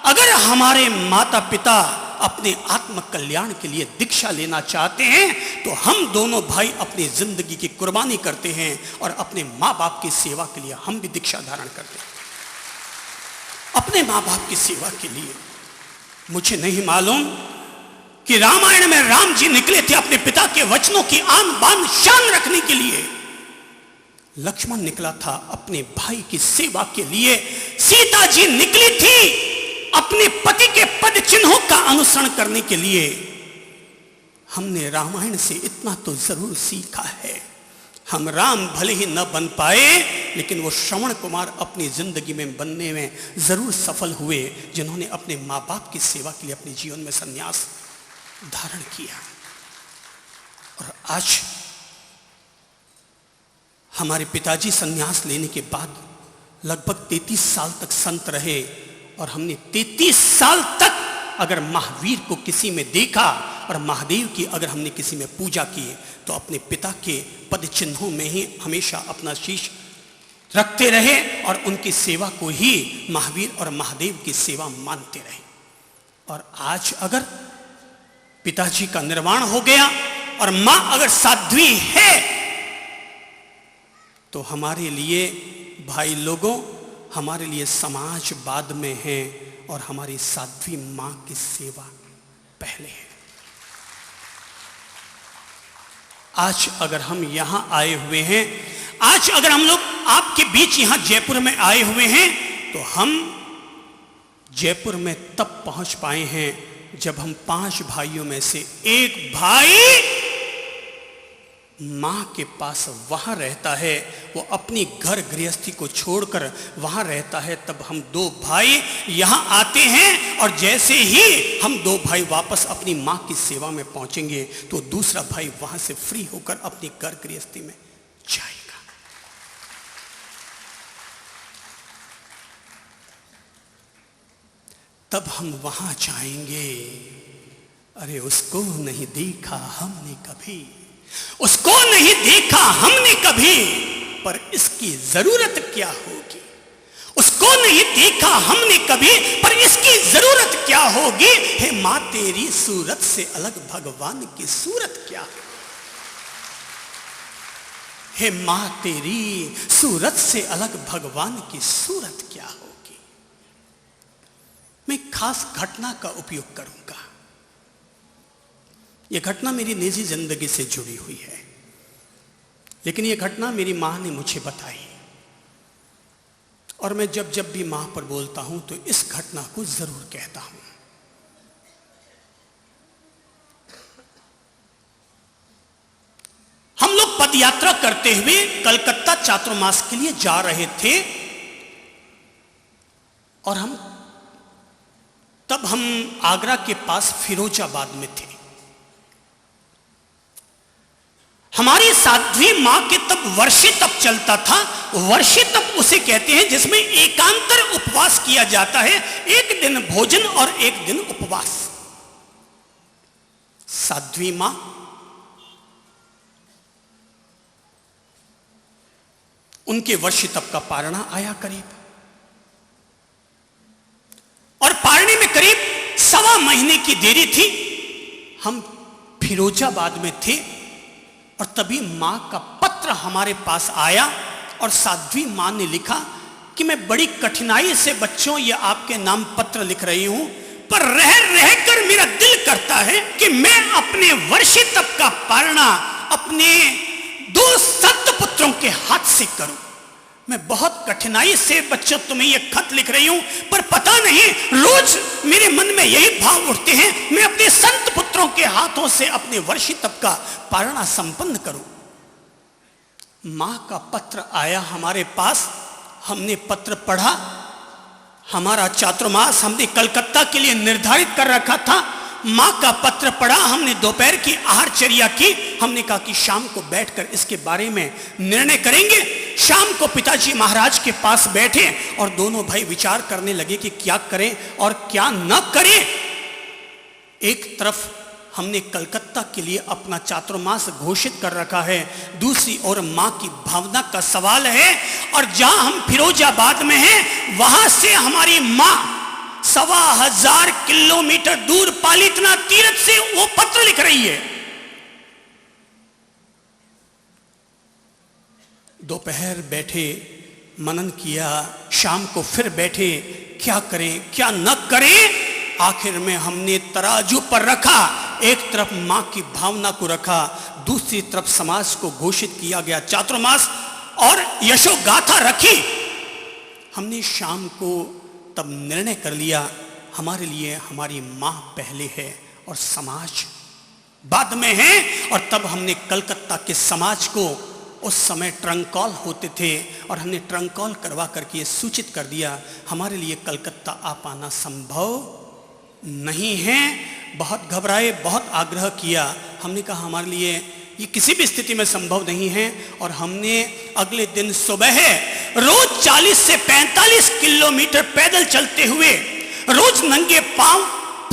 अगर हमारे माता पिता अपने आत्म कल्याण के लिए दीक्षा लेना चाहते हैं तो हम दोनों भाई अपनी जिंदगी की कुर्बानी करते हैं और अपने माँ बाप की सेवा के लिए हम भी दीक्षा धारण करते हैं, अपने माँ बाप की सेवा के लिए। मुझे नहीं मालूम कि रामायण में राम जी निकले थे अपने पिता के वचनों की आन बान शान रखने के लिए, लक्ष्मण निकला था अपने भाई की सेवा के लिए, सीता जी निकली थी अपने पति के पद चिन्हों का अनुसरण करने के लिए। हमने रामायण से इतना तो जरूर सीखा है, हम राम भले ही न बन पाए लेकिन वो श्रवण कुमार अपनी जिंदगी में बनने में जरूर सफल हुए, जिन्होंने अपने माँ बाप की सेवा के लिए अपने जीवन में संन्यास धारण किया। और आज हमारे पिताजी संन्यास लेने के बाद लगभग 33 साल तक संत रहे और हमने 33 साल तक अगर महावीर को किसी में देखा और महादेव की अगर हमने किसी में पूजा की तो अपने पिता के पद चिन्हों में ही हमेशा अपना शीश रखते रहे और उनकी सेवा को ही महावीर और महादेव की सेवा मानते रहे। और आज अगर पिताजी का निर्वाण हो गया और मां अगर साध्वी है तो हमारे लिए भाई लोगों, हमारे लिए समाज बाद में है और हमारी साध्वी मां की सेवा पहले है। आज अगर हम यहां आए हुए हैं, आज अगर हम लोग आपके बीच यहां जयपुर में आए हुए हैं तो हम जयपुर में तब पहुंच पाए हैं जब हम 5 भाइयों में से एक भाई मां के पास वहां रहता है, वो अपनी घर गृहस्थी को छोड़कर वहां रहता है। तब हम 2 भाई यहां आते हैं और जैसे ही हम 2 भाई वापस अपनी मां की सेवा में पहुंचेंगे तो दूसरा भाई वहां से फ्री होकर अपनी घर गृहस्थी में जाएगा। तब हम वहां जाएंगे, अरे उसको नहीं देखा हमने कभी, उसको नहीं देखा हमने कभी, पर इसकी जरूरत क्या होगी। उसको नहीं देखा हमने कभी, पर इसकी जरूरत क्या होगी। हे मां तेरी सूरत से अलग भगवान की सूरत क्या है। हे मां तेरी सूरत से अलग भगवान की सूरत क्या होगी। मैं खास घटना का उपयोग करूंगा। यह घटना मेरी निजी जिंदगी से जुड़ी हुई है, लेकिन यह घटना मेरी मां ने मुझे बताई और मैं जब जब भी मां पर बोलता हूं तो इस घटना को जरूर कहता हूं। हम लोग पदयात्रा करते हुए कलकत्ता चातुर्मास के लिए जा रहे थे और तब हम आगरा के पास फिरोजाबाद में थे। हमारी साध्वी मां के तब वर्षे तप चलता था। वर्षे तप उसे कहते हैं जिसमें एकांतर उपवास किया जाता है, एक दिन भोजन और एक दिन उपवास। साध्वी मां उनके वर्षे तप का पारणा आया करीब, और पारने में करीब 1.25 महीने की देरी थी। हम फिरोजाबाद में थे और तभी मां का पत्र हमारे पास आया और साध्वी मां ने लिखा कि मैं बड़ी कठिनाई से बच्चों ये आपके नाम पत्र लिख रही हूं, पर रह रहकर मेरा दिल करता है कि मैं अपने वर्षे तप का पारणा अपने 2 संत पुत्रों के हाथ से करूं। मैं बहुत कठिनाई से बच्चों तुम्हें ये खत लिख रही हूं, पर पता नहीं रोज मेरे मन में यही भाव उठते हैं मैं अपने संत पुत्रों के हाथों से अपने वर्षी तप का पारणा संपन्न करूं। मां का पत्र आया हमारे पास, हमने पत्र पढ़ा। हमारा चातुर्मास हमने कलकत्ता के लिए निर्धारित कर रखा था। मां का पत्र पढ़ा, हमने दोपहर की आहारचर्या की। हमने कहा कि शाम को बैठकर इसके बारे में निर्णय करेंगे। शाम को पिताजी महाराज के पास बैठे और दोनों भाई विचार करने लगे कि क्या करें और क्या न करें। एक तरफ हमने कलकत्ता के लिए अपना चातुर्मास घोषित कर रखा है, दूसरी ओर मां की भावना का सवाल है। और जहां हम फिरोजाबाद में हैं वहां से हमारी मां 1,000 किलोमीटर दूर पालीतना तीर्थ से वो पत्र लिख रही है। दोपहर बैठे, मनन किया, शाम को फिर बैठे, क्या करें क्या न करें। आखिर में हमने तराजू पर रखा, एक तरफ मां की भावना को रखा, दूसरी तरफ समाज को घोषित किया गया चातुर्मास और यशोगाथा रखी। हमने शाम को तब निर्णय कर लिया, हमारे लिए हमारी मां पहले है और समाज बाद में है। और तब हमने कलकत्ता के समाज को, उस समय ट्रंक कॉल होते थे, और हमने ट्रंक कॉल करवा करके ये सूचित कर दिया हमारे लिए कलकत्ता आ पाना संभव नहीं है। बहुत घबराए, बहुत आग्रह किया। हमने कहा हमारे लिए ये किसी भी स्थिति में संभव नहीं है। और हमने अगले दिन सुबह रोज 40 से 45 किलोमीटर पैदल चलते हुए, रोज नंगे पांव,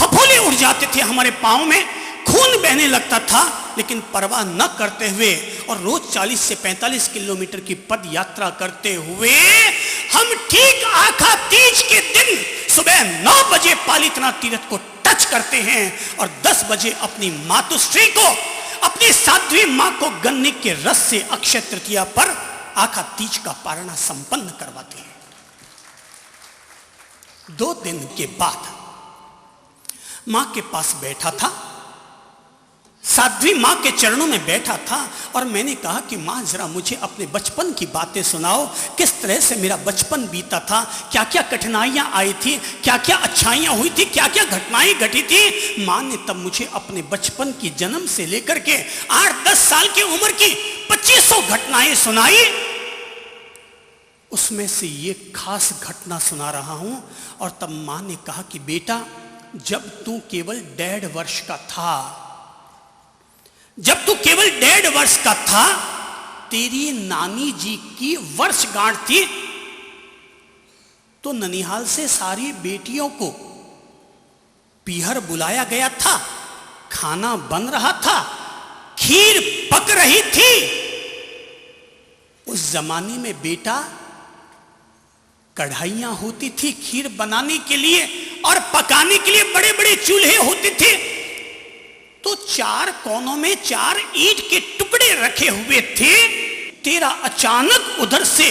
फफोले उड़ जाते थे हमारे पांव में, खून बहने लगता था, लेकिन परवाह न करते हुए और रोज 40 से 45 किलोमीटर की पद यात्रा करते हुए हम ठीक आखा तीज के दिन सुबह 9 बजे पालीतना तीर्थ को टच करते हैं और 10 बजे अपनी मातुश्री को, अपनी साध्वी मां को गन्ने के रस से अक्षय तृतीया पर आखा तीज का पारणा संपन्न करवाते हैं। 2 दिन के बाद मां के पास बैठा था, साध्वी मां के चरणों में बैठा था, और मैंने कहा कि मां जरा मुझे अपने बचपन की बातें सुनाओ, किस तरह से मेरा बचपन बीता था, क्या क्या कठिनाइयां आई थी, क्या क्या अच्छाइयां हुई थी, क्या क्या घटनाएं घटी थी। मां ने तब मुझे अपने बचपन की, जन्म से लेकर के 8-10 साल की उम्र की 2500 घटनाएं सुनाई। उसमें से ये खास घटना सुना रहा हूं। और तब मां ने कहा कि बेटा, जब तू केवल 1.5 वर्ष का था, जब तू केवल 1.5 वर्ष का था, तेरी नानी जी की वर्षगांठ थी, तो ननिहाल से सारी बेटियों को पीहर बुलाया गया था, खाना बन रहा था, खीर पक रही थी। उस जमाने में बेटा कढ़ाइयां होती थी खीर बनाने के लिए, और पकाने के लिए बड़े बड़े चूल्हे होते थे। तो 4 कोनों में 4 ईंट के टुकड़े रखे हुए थे। तेरा अचानक उधर से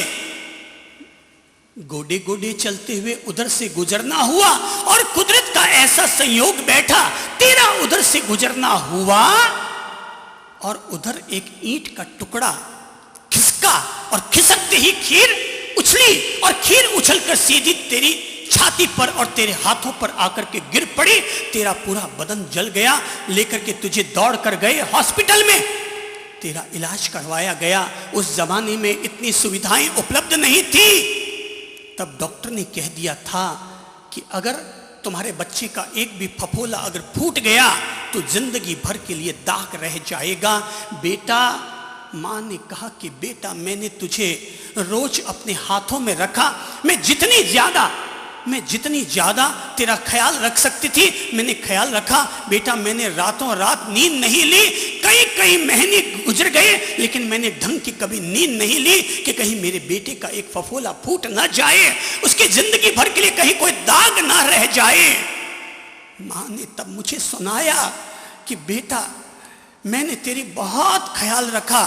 गोडे गोडे चलते हुए उधर से गुजरना हुआ, और कुदरत का ऐसा संयोग बैठा, तेरा उधर से गुजरना हुआ, और उधर एक ईंट का टुकड़ा खिसका, और खिसकते ही खीर उछली, और खीर उछलकर सीधी तेरी छाती पर और तेरे हाथों पर आकर के गिर पड़ी। तेरा पूरा बदन जल गया। लेकर के तुझे दौड़ कर गए हॉस्पिटल में, तेरा इलाज करवाया गया। उस जमाने में इतनी सुविधाएं उपलब्ध नहीं थी। तब डॉक्टर ने कह दिया था कि अगर तुम्हारे बच्चे का एक भी फफोला अगर फूट गया तो जिंदगी भर के लिए दाग रह जाएगा। बेटा, मां ने कहा कि बेटा, मैंने तुझे रोज अपने हाथों में रखा। मैं जितनी ज्यादा तेरा ख्याल रख सकती थी मैंने ख्याल रखा। बेटा, मैंने रातों रात नींद नहीं ली, कई महीने गुजर गए, लेकिन मैंने ढंग की कभी नींद नहीं ली कि कहीं मेरे बेटे का एक फफोला फूट ना जाए, उसकी जिंदगी भर के लिए कहीं कोई दाग ना रह जाए। मां ने तब मुझे सुनाया कि बेटा, मैंने तेरी बहुत ख्याल रखा,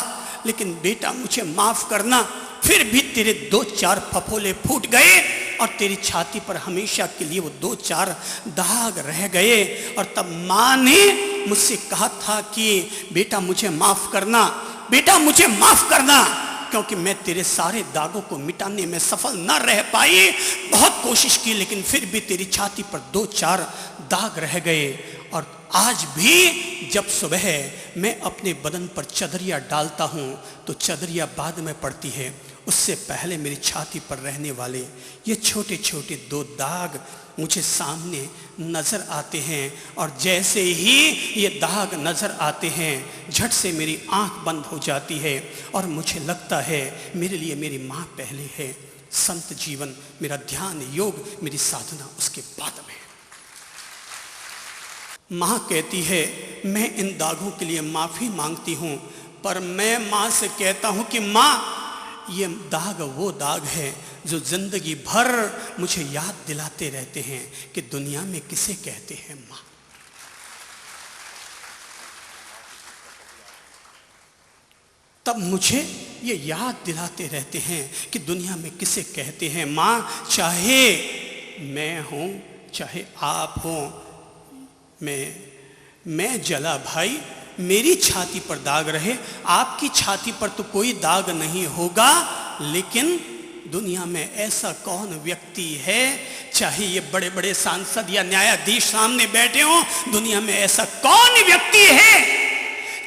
लेकिन बेटा मुझे माफ करना, फिर भी तेरे 2-4 फफोले फूट गए और तेरी छाती पर हमेशा के लिए वो 2-4 दाग रह गए। और तब मां ने मुझसे कहा था कि बेटा मुझे माफ करना, बेटा मुझे माफ करना, क्योंकि मैं तेरे सारे दागों को मिटाने में सफल न रह पाई। बहुत कोशिश की, लेकिन फिर भी तेरी छाती पर 2-4 दाग रह गए। और आज भी जब सुबह मैं अपने बदन पर चदरिया डालता हूँ तो चदरिया बाद में पड़ती है, उससे पहले मेरी छाती पर रहने वाले ये छोटे छोटे 2 दाग मुझे सामने नजर आते हैं। और जैसे ही ये दाग नजर आते हैं, झट से मेरी आंख बंद हो जाती है और मुझे लगता है मेरे लिए मेरी माँ पहले है, संत जीवन, मेरा ध्यान योग, मेरी साधना उसके बाद में। माँ कहती है मैं इन दागों के लिए माफ़ी मांगती हूँ, पर मैं माँ से कहता हूँ कि माँ, ये दाग वो दाग है जो जिंदगी भर मुझे याद दिलाते रहते हैं कि दुनिया में किसे कहते हैं माँ। तब मुझे ये याद दिलाते रहते हैं कि दुनिया में किसे कहते हैं माँ। चाहे मैं हूं, चाहे आप हो, मैं जला भाई, मेरी छाती पर दाग रहे, आपकी छाती पर तो कोई दाग नहीं होगा। लेकिन दुनिया में ऐसा कौन व्यक्ति है, चाहे ये बड़े बड़े सांसद या न्यायाधीश सामने बैठे हो, दुनिया में ऐसा कौन व्यक्ति है,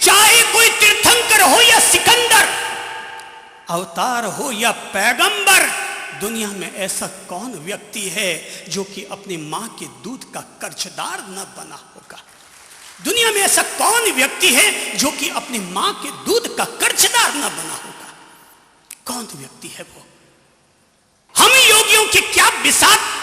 चाहे कोई तीर्थंकर हो या सिकंदर, अवतार हो या पैगंबर, दुनिया में ऐसा कौन व्यक्ति है जो कि अपनी मां के दूध का कर्जदार न बना होगा। दुनिया में ऐसा कौन व्यक्ति है जो कि अपनी मां के दूध का कर्जदार न बना होगा। कौन व्यक्ति है वो? हम योगियों की क्या बिसात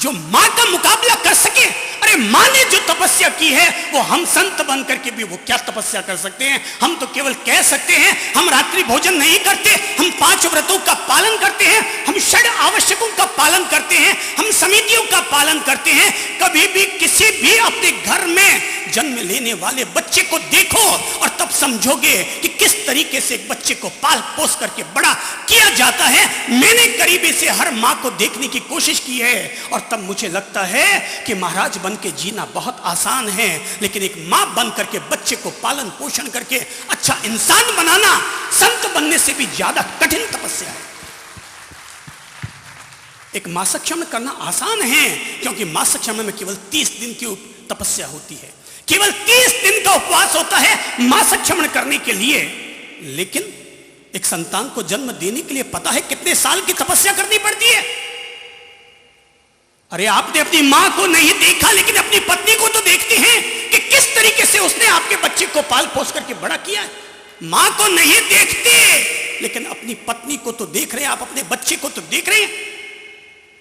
जो मां का मुकाबला कर सके। अरे मां ने जो तपस्या की है वो हम संत बन करके भी वो क्या तपस्या कर सकते हैं। हम तो केवल कह सकते हैं हम रात्रि भोजन नहीं करते, हम 5 व्रतों का पालन करते हैं, हम षड आवश्यकों का पालन करते हैं, हम समितियों का पालन करते हैं। कभी भी किसी भी अपने घर में जन्म लेने वाले बच्चे को देखो और तब समझोगे कि किस तरीके से एक बच्चे को पाल पोस करके बड़ा किया जाता है। मैंने करीबी से हर मां को देखने की कोशिश की है और तब मुझे लगता है कि महाराज बन के जीना बहुत आसान है, लेकिन एक मां बन करके बच्चे को पालन पोषण करके अच्छा इंसान बनाना संत बनने से भी ज्यादा कठिन तपस्या है। एक मासिक क्षमण करना आसान है क्योंकि मासिक क्षमण में केवल 30 दिन की तपस्या होती है, केवल 30 दिन का उपवास होता है मासिक क्षमण करने के लिए। लेकिन एक संतान को जन्म देने के लिए पता है कितने साल की तपस्या करनी पड़ती है। अरे आपने अपनी मां को नहीं देखा लेकिन अपनी पत्नी को तो देखते हैं कि किस तरीके से उसने आपके बच्चे को पाल पोस करके बड़ा किया है। मां को नहीं देखते लेकिन अपनी पत्नी को तो देख रहे हैं, आप अपने बच्चे को तो देख रहे हैं।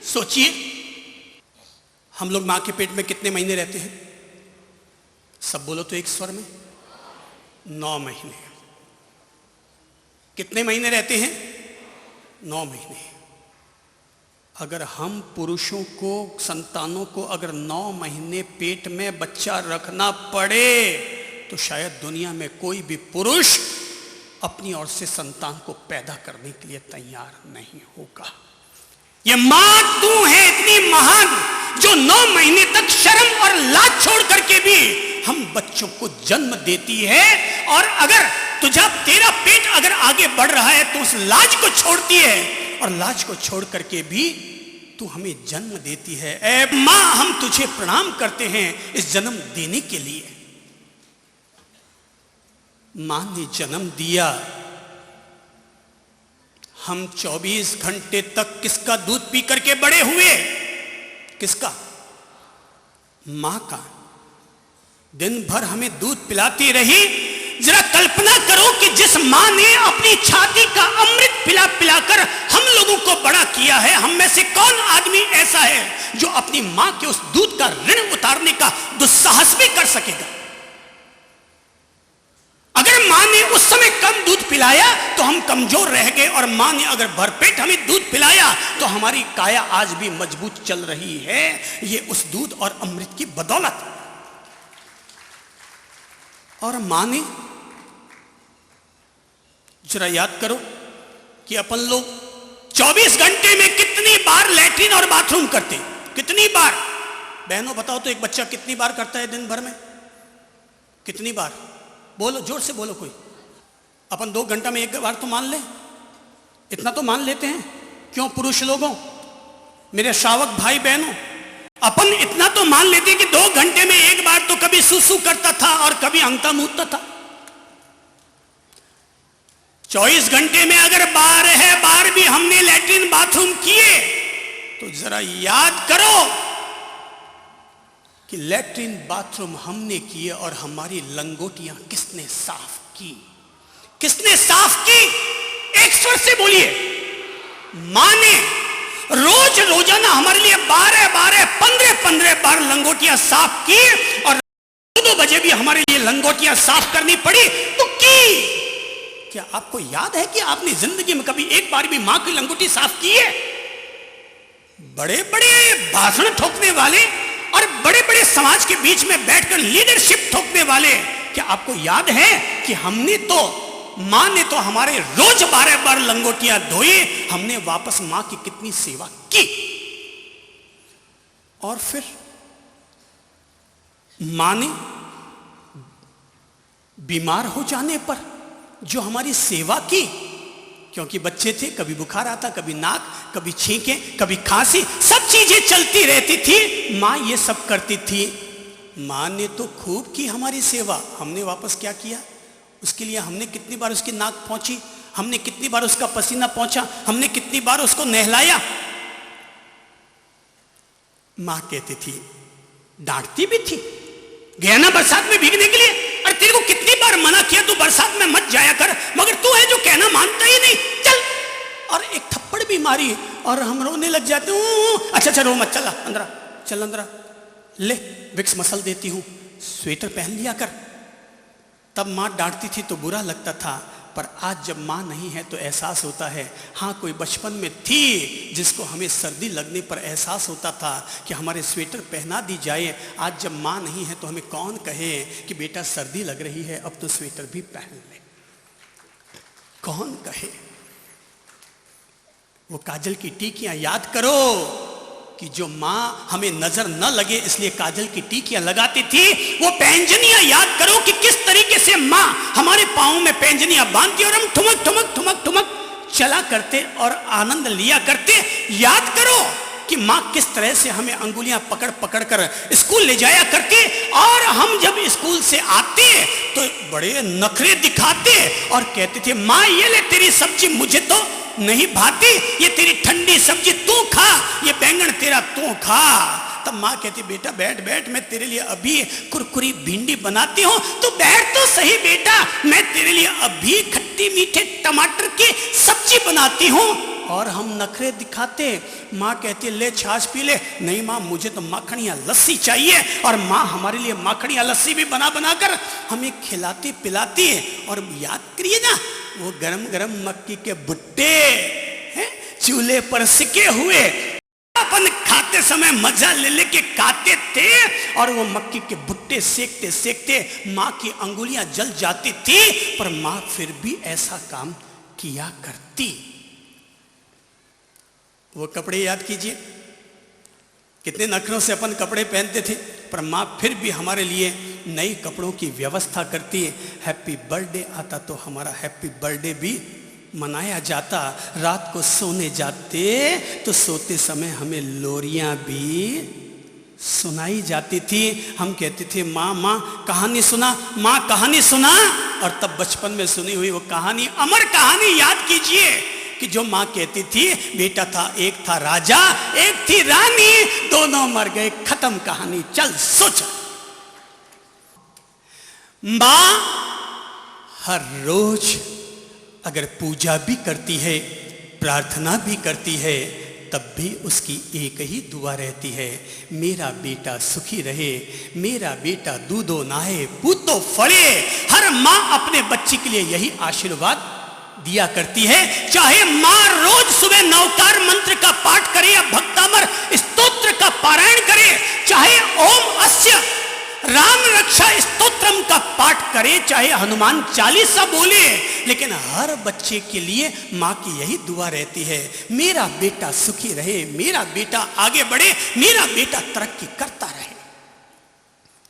सोचिए हम लोग मां के पेट में कितने महीने रहते हैं? सब बोलो तो एक स्वर में, 9 महीने। कितने महीने रहते हैं? 9 महीने। अगर हम पुरुषों को, संतानों को अगर 9 महीने पेट में बच्चा रखना पड़े तो शायद दुनिया में कोई भी पुरुष अपनी ओर से संतान को पैदा करने के लिए तैयार नहीं होगा। ये मां तू है इतनी महान जो 9 महीने तक शर्म और लाज छोड़ करके भी हम बच्चों को जन्म देती है। और अगर तेरा पेट अगर आगे बढ़ रहा है तो उस लाज को छोड़ती है और लाज को छोड़ करके भी तू हमें जन्म देती है। ऐ मां हम तुझे प्रणाम करते हैं इस जन्म देने के लिए। मां ने जन्म दिया, हम 24 घंटे तक किसका दूध पी करके बड़े हुए? किसका? मां का। दिन भर हमें दूध पिलाती रही। जरा कल्पना करो कि जिस मां ने अपनी छाती का अमृत पिला पिलाकर हम लोगों को बड़ा किया है, हम में से कौन आदमी ऐसा है जो अपनी मां के उस दूध का ऋण उतारने का दुस्साहस भी कर सकेगा? अगर मां ने उस समय कम दूध पिलाया तो हम कमजोर रह गए, और मां ने अगर भरपेट हमें दूध पिलाया तो हमारी काया आज भी मजबूत चल रही है। ये उस दूध और अमृत की बदौलत। और मां ने, जरा याद करो कि अपन लोग 24 घंटे में कितनी बार लैट्रिन और बाथरूम करते? कितनी बार? बहनों बताओ तो एक बच्चा कितनी बार करता है दिन भर में? कितनी बार? बोलो, जोर से बोलो कोई। अपन 2 घंटा में 1 बार तो मान ले, इतना तो मान लेते हैं। क्यों पुरुष लोगों, मेरे श्रावक भाई बहनों, अपन इतना तो मान लेते हैं कि 2 घंटे में 1 बार तो कभी सुसु करता था और कभी अंगता मूतता था। 24 घंटे में अगर 12 बार भी हमने लैट्रिन बाथरूम किए तो जरा याद करो कि लैट्रिन बाथरूम हमने किए और हमारी लंगोटियां किसने साफ की? किसने साफ की? एक स्वर से बोलिए। मां ने रोज रोजाना हमारे लिए 12 15 बार लंगोटियां साफ की, और 2 बजे भी हमारे लिए लंगोटियां साफ करनी पड़ी तो की। क्या आपको याद है कि आपने जिंदगी में कभी एक बार भी मां की लंगोटी साफ की है? बड़े बड़े भाषण ठोकने वाले और बड़े बड़े समाज के बीच में बैठकर लीडरशिप ठोकने वाले, क्या आपको याद है कि मां ने तो हमारे रोज 12 बार लंगोटियां धोई, हमने वापस मां की कितनी सेवा की। और फिर मां ने बीमार हो जाने पर जो हमारी सेवा की, क्योंकि बच्चे थे, कभी बुखार आता, कभी नाक, कभी छींके, कभी खांसी, सब चीजें चलती रहती थी, मां ये सब करती थी। मां ने तो खूब की हमारी सेवा, हमने वापस क्या किया? उसके लिए हमने कितनी बार उसकी नाक पहुंची, हमने कितनी बार उसका पसीना पहुंचा, हमने कितनी बार उसको नहलाया। मां कहती थी, डांटती भी थी, गया ना बरसात में भीगने के लिए, अरे तेरे को कितनी बार मना किया तू बरसात में मत जाया कर, मगर तू है जो कहना मानता ही नहीं, चल। और एक थप्पड़ भी मारी और हम रोने लग जाते हूँ। अच्छा रो मत, चल अंदर, चल अंदर, ले विक्स मसल देती हूँ, स्वेटर पहन लिया कर। तब मां डांटती थी तो बुरा लगता था, पर आज जब मां नहीं है तो एहसास होता है। हाँ, कोई बचपन में थी जिसको हमें सर्दी लगने पर एहसास होता था कि हमारे स्वेटर पहना दी जाए। आज जब मां नहीं है तो हमें कौन कहे कि बेटा सर्दी लग रही है, अब तो स्वेटर भी पहन ले, कौन कहे? वो काजल की टीकियां याद करो कि जो मां हमें नजर न लगे इसलिए काजल की टीकियां लगाती थी। वो पैंजनियां याद करो कि किस तरीके से मां हमारे पांव में पैंजनियां बांधती और हम ठुमक ठुमक ठुमक ठुमक चला करते और आनंद लिया करते। याद करो कि मां किस तरह से हमें अंगुलियां पकड़ पकड़ कर स्कूल ले जाया करती, और हम जब स्कूल से आते तो बड़े नखरे दिखाते और कहते थे, मां ये ले तेरी सब्जी, मुझे तो नहीं भाती, ये तेरी ठंडी सब्जी तू खा, ये बैंगन तेरा तू खा। तब मां कहती, बेटा बैठ बैठ, मैं तेरे लिए अभी कुरकुरी भिंडी बनाती हूं, तो बैठ तो सही बेटा, मैं तेरे लिए अभी खट्टी मीठे टमाटर की सब्जी बनाती हूं। और हम नखरे दिखाते, मां कहती ले छाछ पी ले, नहीं मां मुझे तो माखणिया लस्सी चाहिए, और मां हमारे लिए माखणिया लस्सी भी बना बना कर हमें खिलाती पिलाती है। और याद करिए ना, वो गरम गरम मक्की के भुट्टे हैं चूल्हे पर सिके हुए, अपन खाते समय मजा ले लेके खाते थे, और वो मक्की के भुट्टे सेकते सेकते मां की अंगुलियां जल जाती थी, पर मां फिर भी ऐसा काम किया करती। वो कपड़े याद कीजिए, कितने नखरों से अपन कपड़े पहनते थे, पर मां फिर भी हमारे लिए नए कपड़ों की व्यवस्था करती है। हैप्पी बर्थडे आता तो हमारा हैप्पी बर्थडे भी मनाया जाता। रात को सोने जाते तो सोते समय हमें लोरियां भी सुनाई जाती थी। हम कहते थे, माँ माँ कहानी सुना, माँ कहानी सुना, और तब बचपन में सुनी हुई वो कहानी, अमर कहानी याद कीजिए कि जो मां कहती थी, बेटा था एक था राजा, एक थी रानी, दोनों मर गए, खत्म कहानी, चल सोच। मां हर रोज अगर पूजा भी करती है, प्रार्थना भी करती है, तब भी उसकी एक ही दुआ रहती है, मेरा बेटा सुखी रहे, मेरा बेटा दूधो नाहे पूतो फले। हर मां अपने बच्चे के लिए यही आशीर्वाद दिया करती है। चाहे मां रोज सुबह नवकार मंत्र का पाठ करे या भक्तामर स्तोत्र का पारायण करे, चाहे ओम अस्य राम रक्षा स्तोत्रम का पाठ करे, चाहे हनुमान चालीसा बोले, लेकिन हर बच्चे के लिए मां की यही दुआ रहती है, मेरा बेटा सुखी रहे, मेरा बेटा आगे बढ़े, मेरा बेटा तरक्की करता रहे।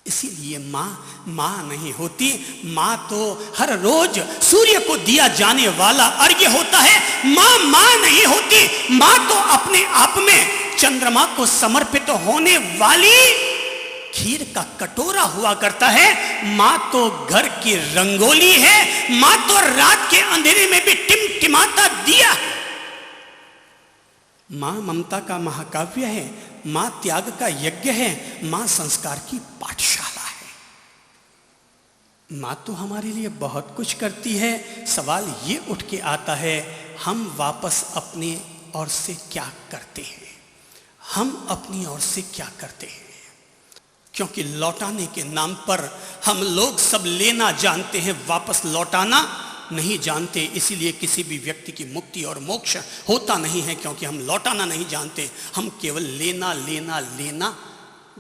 इसीलिए मां नहीं होती, मां तो हर रोज सूर्य को दिया जाने वाला अर्घ्य होता है। मां नहीं होती, मां तो अपने आप में चंद्रमा को समर्पित होने वाली खीर का कटोरा हुआ करता है। मां तो घर की रंगोली है, मां तो रात के अंधेरे में भी टिमटिमाता दिया है। मां ममता का महाकाव्य है, मां त्याग का यज्ञ है, मां संस्कार की पाठशाला है। मां तो हमारे लिए बहुत कुछ करती है। सवाल ये उठ के आता है, हम वापस अपने ओर से क्या करते हैं? हम अपनी ओर से क्या करते हैं? क्योंकि लौटाने के नाम पर हम लोग सब लेना जानते हैं, वापस लौटाना नहीं जानते, इसीलिए किसी भी व्यक्ति की मुक्ति और मोक्ष होता नहीं है, क्योंकि हम लौटाना नहीं जानते, हम केवल लेना लेना लेना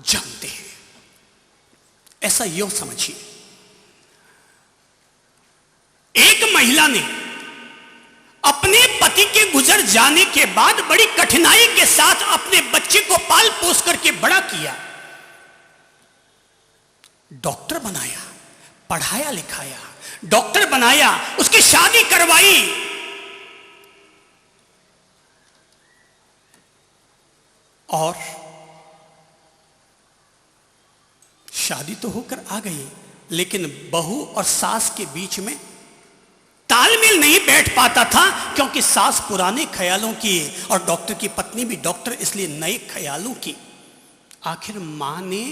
जानते हैं। ऐसा यूं समझिए, एक महिला ने अपने पति के गुजर जाने के बाद बड़ी कठिनाई के साथ अपने बच्चे को पाल पोस करके बड़ा किया, डॉक्टर बनाया, पढ़ाया लिखाया, डॉक्टर बनाया, उसकी शादी करवाई, और शादी तो होकर आ गई, लेकिन बहू और सास के बीच में तालमेल नहीं बैठ पाता था, क्योंकि सास पुराने ख्यालों की और डॉक्टर की पत्नी भी डॉक्टर, इसलिए नए ख्यालों की। आखिर मां ने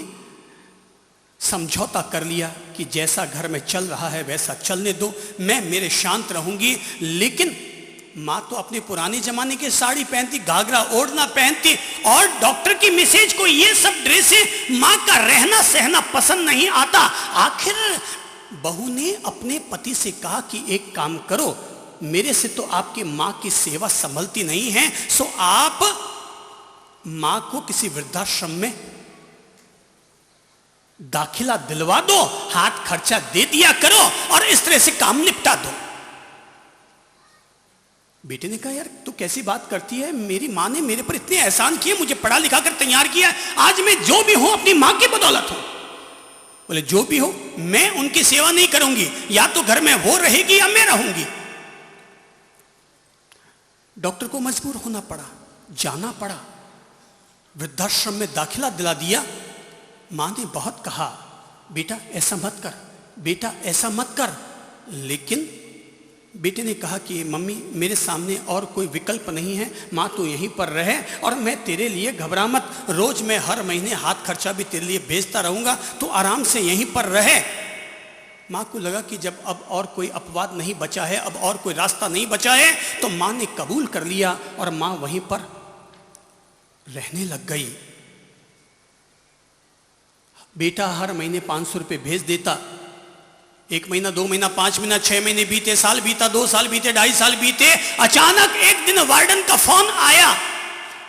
समझौता कर लिया कि जैसा घर में चल रहा है वैसा चलने दो, मैं मेरे शांत रहूंगी। लेकिन मां तो अपने पुराने जमाने की साड़ी पहनती, घाघरा ओढ़ना पहनती, और डॉक्टर की मिसेज को ये सब ड्रेसें, मां का रहना सहना पसंद नहीं आता। आखिर बहू ने अपने पति से कहा कि एक काम करो, मेरे से तो आपकी मां की सेवा संभलती नहीं है, सो आप मां को किसी वृद्धाश्रम में दाखिला दिलवा दो, हाथ खर्चा दे दिया करो और इस तरह से काम निपटा दो। बेटे ने कहा, यार तू कैसी बात करती है, मेरी मां ने मेरे पर इतने एहसान किए, मुझे पढ़ा लिखा कर तैयार किया, आज मैं जो भी हूं अपनी मां की बदौलत हूं। बोले जो भी हो, मैं उनकी सेवा नहीं करूंगी, या तो घर में वो रहेगी या मैं रहूंगी। डॉक्टर को मजबूर होना पड़ा, जाना पड़ा, वृद्धाश्रम में दाखिला दिला दिया। मां ने बहुत कहा, बेटा ऐसा मत कर, बेटा ऐसा मत कर, लेकिन बेटे ने कहा कि मम्मी मेरे सामने और कोई विकल्प नहीं है, मां तो यहीं पर रहे और मैं तेरे लिए, घबरा मत, रोज मैं हर महीने हाथ खर्चा भी तेरे लिए भेजता रहूंगा, तो आराम से यहीं पर रहे। मां को लगा कि जब अब और कोई अपवाद नहीं बचा है, अब और कोई रास्ता नहीं बचा है, तो मां ने कबूल कर लिया और मां वहीं पर रहने लग गई। बेटा हर महीने 500 रुपये भेज देता, 1 महीना, 2 महीना, 5 महीना, 6 महीने बीते, साल बीता, 2 साल बीते, 2.5 साल बीते। अचानक एक दिन वार्डन का फोन आया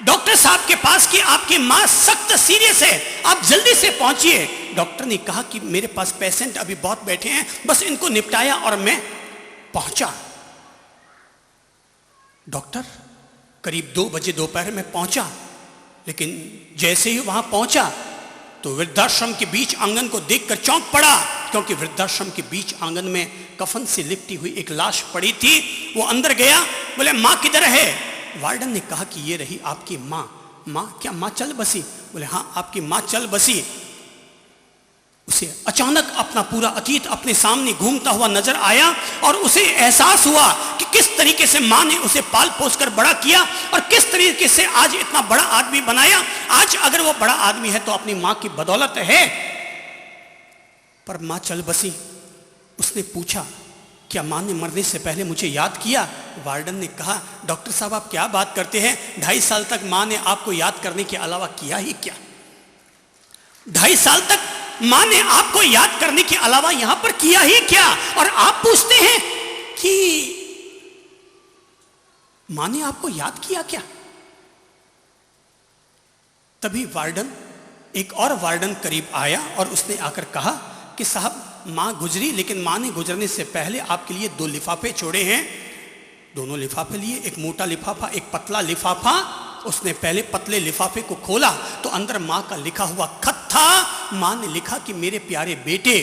डॉक्टर साहब के पास कि आपकी मां सख्त सीरियस है, आप जल्दी से पहुंचिए। डॉक्टर ने कहा कि मेरे पास पेशेंट अभी बहुत बैठे हैं, बस इनको निपटाया और मैं पहुंचा। डॉक्टर करीब 2 बजे दोपहर में पहुंचा, लेकिन जैसे ही वहां पहुंचा तो वृद्धाश्रम के बीच आंगन को देखकर चौंक पड़ा, क्योंकि वृद्धाश्रम के बीच आंगन में कफन से लिपटी हुई एक लाश पड़ी थी। वो अंदर गया, बोले मां किधर है? वार्डन ने कहा कि ये रही आपकी मां। मां क्या मां चल बसी? बोले हाँ आपकी मां चल बसी। उसे अचानक अपना पूरा अतीत अपने सामने घूमता हुआ नजर आया और उसे एहसास हुआ कि किस तरीके से मां ने उसे पाल पोस कर बड़ा किया और किस तरीके से आज इतना बड़ा आदमी बनाया। आज अगर वो बड़ा आदमी है तो अपनी मां की बदौलत है। पर मां चल बसी। उसने पूछा क्या मां ने मरने से पहले मुझे याद किया? वार्डन ने कहा डॉक्टर साहब आप क्या बात करते हैं, 2.5 साल तक मां ने आपको याद करने के अलावा किया ही क्या? 2.5 साल तक मां ने आपको याद करने के अलावा यहां पर किया ही क्या? और आप पूछते हैं कि मां ने आपको याद किया क्या? तभी वार्डन, एक और वार्डन करीब आया और उसने आकर कहा कि साहब मां गुजरी, लेकिन मां ने गुजरने से पहले आपके लिए 2 लिफाफे छोड़े हैं। दोनों लिफाफे लिए, एक मोटा लिफाफा एक पतला लिफाफा। उसने पहले पतले लिफाफे को खोला तो अंदर मां का लिखा हुआ खत था। मां ने लिखा कि मेरे प्यारे बेटे,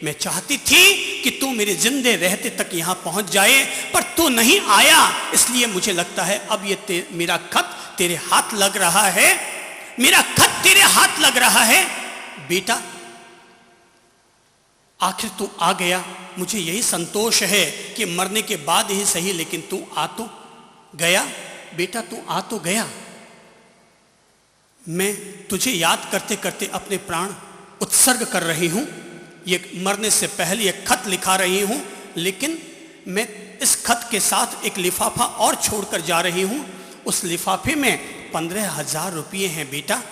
मैं चाहती थी कि तू मेरे जिंदे रहते तक यहां पहुंच जाए, पर तू नहीं आया, इसलिए मुझे लगता है अब ये मेरा खत तेरे हाथ लग रहा है, मेरा खत तेरे हाथ लग रहा है। बेटा आखिर तू आ गया, मुझे यही संतोष है कि मरने के बाद ही सही, लेकिन तू आ तो गया। बेटा तू आ तो गया। मैं तुझे याद करते करते अपने प्राण उत्सर्ग कर रही हूं। ये मरने से पहले ये खत लिखा रही हूं, लेकिन मैं इस खत के साथ एक लिफाफा और छोड़कर जा रही हूं। उस लिफाफे में 15,000 रुपये हैं बेटा,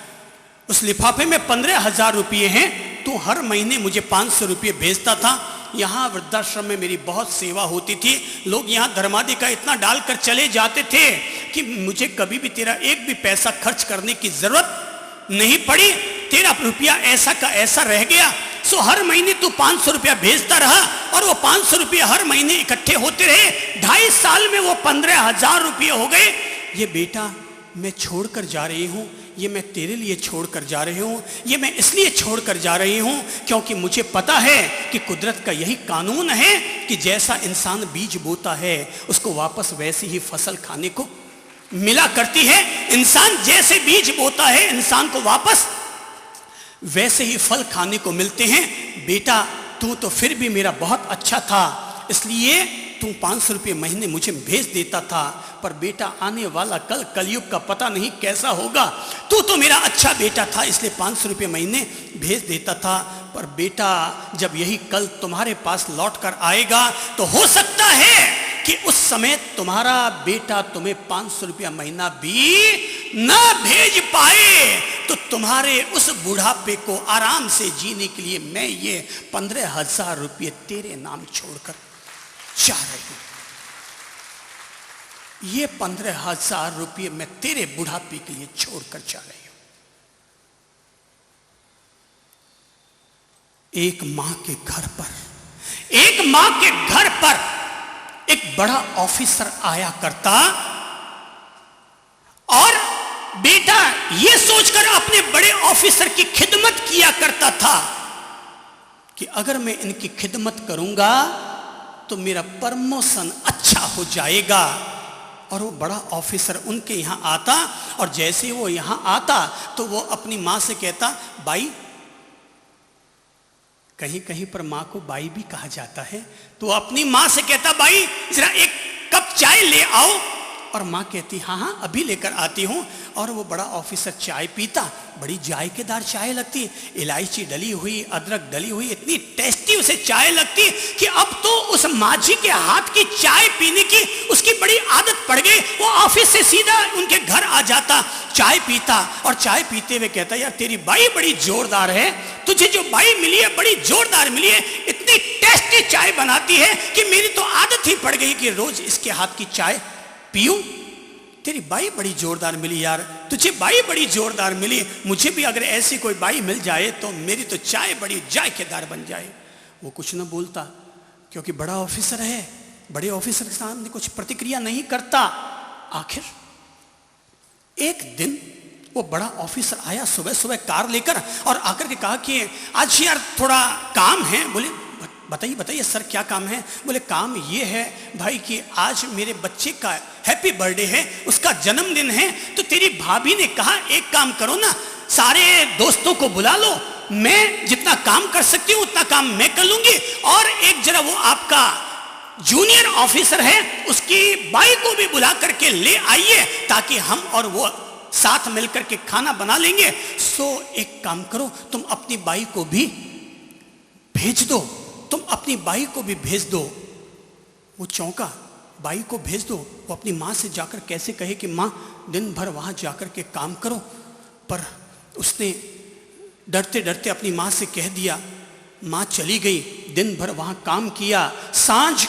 उस लिफाफे में 15,000 रुपये हैं। तू हर महीने मुझे 500 रुपये भेजता था, यहाँ वृद्धाश्रम में मेरी बहुत सेवा होती थी। लोग यहाँ धर्मादि का इतना डालकर चले जाते थे कि मुझे कभी भी तेरा एक भी पैसा खर्च करने की जरूरत नहीं पड़ी। तेरा रुपया ऐसा का ऐसा रह गया। सो हर महीने तू 500 रुपया भेजता रहा और वो 500 रुपया हर महीने इकट्ठे होते रहे। 2.5 साल में वो 15,000 रुपये हो गए। ये बेटा मैं छोड़कर जा रही हूँ, ये मैं तेरे लिए छोड़कर जा रही हूँ, ये मैं इसलिए छोड़कर जा रही हूँ क्योंकि मुझे पता है कि कुदरत का यही कानून है कि जैसा इंसान बीज बोता है उसको वापस वैसी ही फसल खाने को मिला करती है। इंसान जैसे बीज बोता है इंसान को वापस वैसे ही फल खाने को मिलते हैं। बेटा तू तो फिर भी मेरा बहुत अच्छा था, इसलिए तू 500 रुपये महीने मुझे भेज देता था, पर बेटा आने वाला कल कलयुग का पता नहीं कैसा होगा। तू तो मेरा अच्छा बेटा था इसलिए 500 रुपये महीने भेज देता था, पर बेटा जब यही कल तुम्हारे पास लौट कर आएगा तो हो सकता है कि उस समय तुम्हारा बेटा तुम्हें 500 रुपया महीना भी ना भेज पाए। तो तुम्हारे उस बुढ़ापे को आराम से जीने के लिए मैं ये 15,000 रुपये तेरे नाम छोड़कर जा रही हूं। ये 15,000 रुपये मैं तेरे बुढ़ापे के लिए छोड़कर जा रही हूं। एक मां के घर पर एक बड़ा ऑफिसर आया करता और बेटा यह सोचकर अपने बड़े ऑफिसर की खिदमत किया करता था कि अगर मैं इनकी खिदमत करूंगा तो मेरा प्रमोशन अच्छा हो जाएगा। और वो बड़ा ऑफिसर उनके यहां आता और जैसे वो यहां आता तो वो अपनी मां से कहता, बाई, कहीं कहीं पर मां को बाई भी कहा जाता है, तो अपनी मां से कहता, बाई जरा एक कप चाय ले आओ। और मां कहती, हाँ हाँ अभी लेकर आती हूं। और वो बड़ा ऑफिसर चाय पीता, बड़ी जायकेदार चाय लगती, इलायची डली हुई, अदरक डली हुई, इतनी टेस्टी उसे चाय लगती कि अब तो उस माझी के हाथ की चाय पीने की उसकी बड़ी आदत पड़ गई। वो ऑफिस से सीधा उनके घर आ जाता, चाय पीता और चाय पीते हुए कहता, यार तेरी बाई बड़ी जोरदार है, तुझे जो बाई मिली है बड़ी जोरदार मिली है, इतनी टेस्टी चाय बनाती है कि मेरी तो आदत ही पड़ गई कि रोज इसके हाथ की चाय पीऊं। तेरी बाई बड़ी जोरदार मिली यार, तुझे बाई बड़ी जोरदार मिली, मुझे भी अगर ऐसी कोई बाई मिल जाए तो मेरी तो चाय बड़ी जायकेदार बन जाए। वो कुछ न बोलता क्योंकि बड़ा ऑफिसर है, बड़े ऑफिसर के सामने कुछ प्रतिक्रिया नहीं करता। आखिर एक दिन वो बड़ा ऑफिसर आया सुबह सुबह कार लेकर और आकर के कहा कि आज यार थोड़ा काम है। बोले बताइए बताइए सर क्या काम है। बोले काम ये है भाई कि आज मेरे बच्चे का हैप्पी बर्थडे है, उसका जन्मदिन है, तो तेरी भाभी ने कहा एक काम करो ना, सारे दोस्तों को बुला लो, मैं जितना काम कर सकती हूँ उतना काम मैं कर लूंगी, और एक जरा वो आपका जूनियर ऑफिसर है उसकी बाई को भी बुला करके ले आइए ताकि हम और वो साथ मिलकर के खाना बना लेंगे। सो एक काम करो, तुम अपनी बाई को भी भेज दो, तुम अपनी बाई को भी भेज दो। वो चौंका, बाई को भेज दो, वो अपनी माँ से जाकर कैसे कहे कि माँ दिन भर वहाँ जाकर के काम करो। पर उसने डरते डरते अपनी माँ से कह दिया। माँ चली गई, दिन भर वहाँ काम किया। सांझ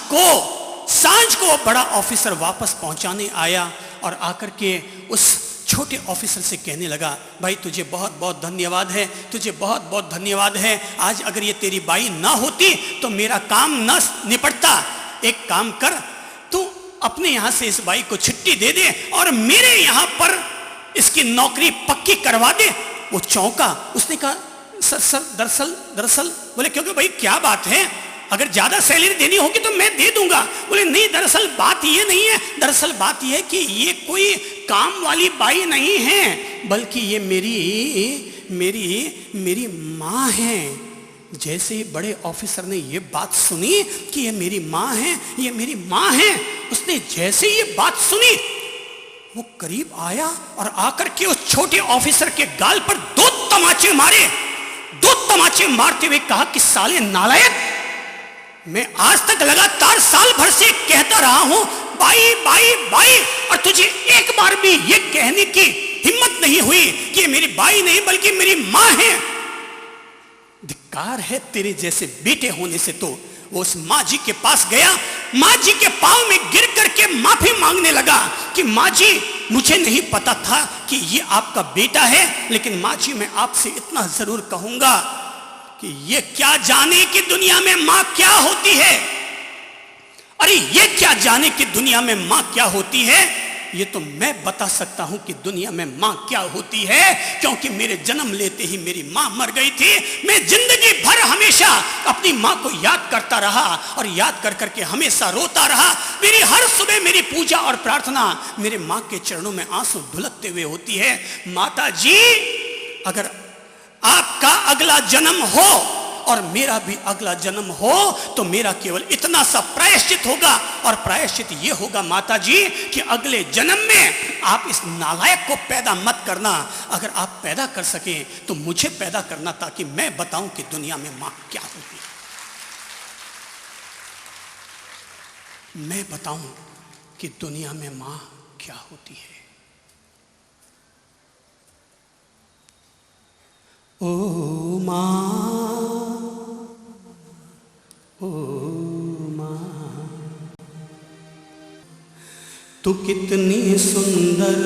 को बड़ा ऑफिसर वापस पहुँचाने आया और आकर के उस छोटे ऑफिसर से कहने लगा, भाई तुझे बहुत बहुत धन्यवाद है, तुझे बहुत बहुत धन्यवाद है। आज अगर ये तेरी बाई ना होती तो मेरा काम न निपटता। एक काम कर, तू अपने यहाँ से इस बाई को छुट्टी दे दे और मेरे यहाँ पर इसकी नौकरी पक्की करवा दे। वो चौंका, उसने कहा सर दरअसल बोले क्योंकि भाई क्या बात है, अगर ज्यादा सैलरी देनी होगी तो मैं दे दूंगा। बोले नहीं, दरअसल बात ये नहीं है, दरअसल बात ये है कि ये कोई काम वाली बाई नहीं है, बल्कि ये मेरी माँ है। जैसे ही बड़े ऑफिसर ने ये बात सुनी कि ये मेरी माँ है, ये मेरी माँ है, उसने जैसे ये बात सुनी वो करीब आया और आकर के उस छोटे ऑफिसर के गाल पर 2 तमाचे मारे। 2 तमाचे मारते हुए कहा कि साले नालायक, मैं आज तक लगातार साल भर से कहता रहा हूं बाई बाई बाई, और तुझे एक बार भी ये कहने की हिम्मत नहीं हुई कि ये मेरी बाई नहीं बल्कि मेरी मां है। धिक्कार है तेरे जैसे बेटे होने से तो। वो उस माँ जी के पास गया, माँ जी के पांव में गिर करके माफी मांगने लगा कि माँ जी मुझे नहीं पता था कि ये आपका बेटा है, लेकिन माँ जी मैं आपसे इतना जरूर कहूंगा कि ये क्या जाने कि दुनिया में माँ क्या होती है। अरे ये क्या जाने कि दुनिया में माँ क्या होती है, ये तो मैं बता सकता हूं कि दुनिया में माँ क्या होती है, क्योंकि मेरे जन्म लेते ही मेरी माँ मर गई थी। मैं जिंदगी भर हमेशा अपनी माँ को याद करता रहा और याद कर करके हमेशा रोता रहा। मेरी हर सुबह मेरी पूजा और प्रार्थना मेरे माँ के चरणों में आंसू ढुलकते हुए होती है। माता जी, अगर आपका अगला जन्म हो और मेरा भी अगला जन्म हो तो मेरा केवल इतना सा प्रायश्चित होगा, और प्रायश्चित ये होगा माता जी कि अगले जन्म में आप इस नालायक को पैदा मत करना। अगर आप पैदा कर सकें तो मुझे पैदा करना, ताकि मैं बताऊं कि दुनिया में मां क्या होती है। मैं बताऊं कि दुनिया में मां क्या होती है। ओ मां, ओ मां, तू कितनी सुंदर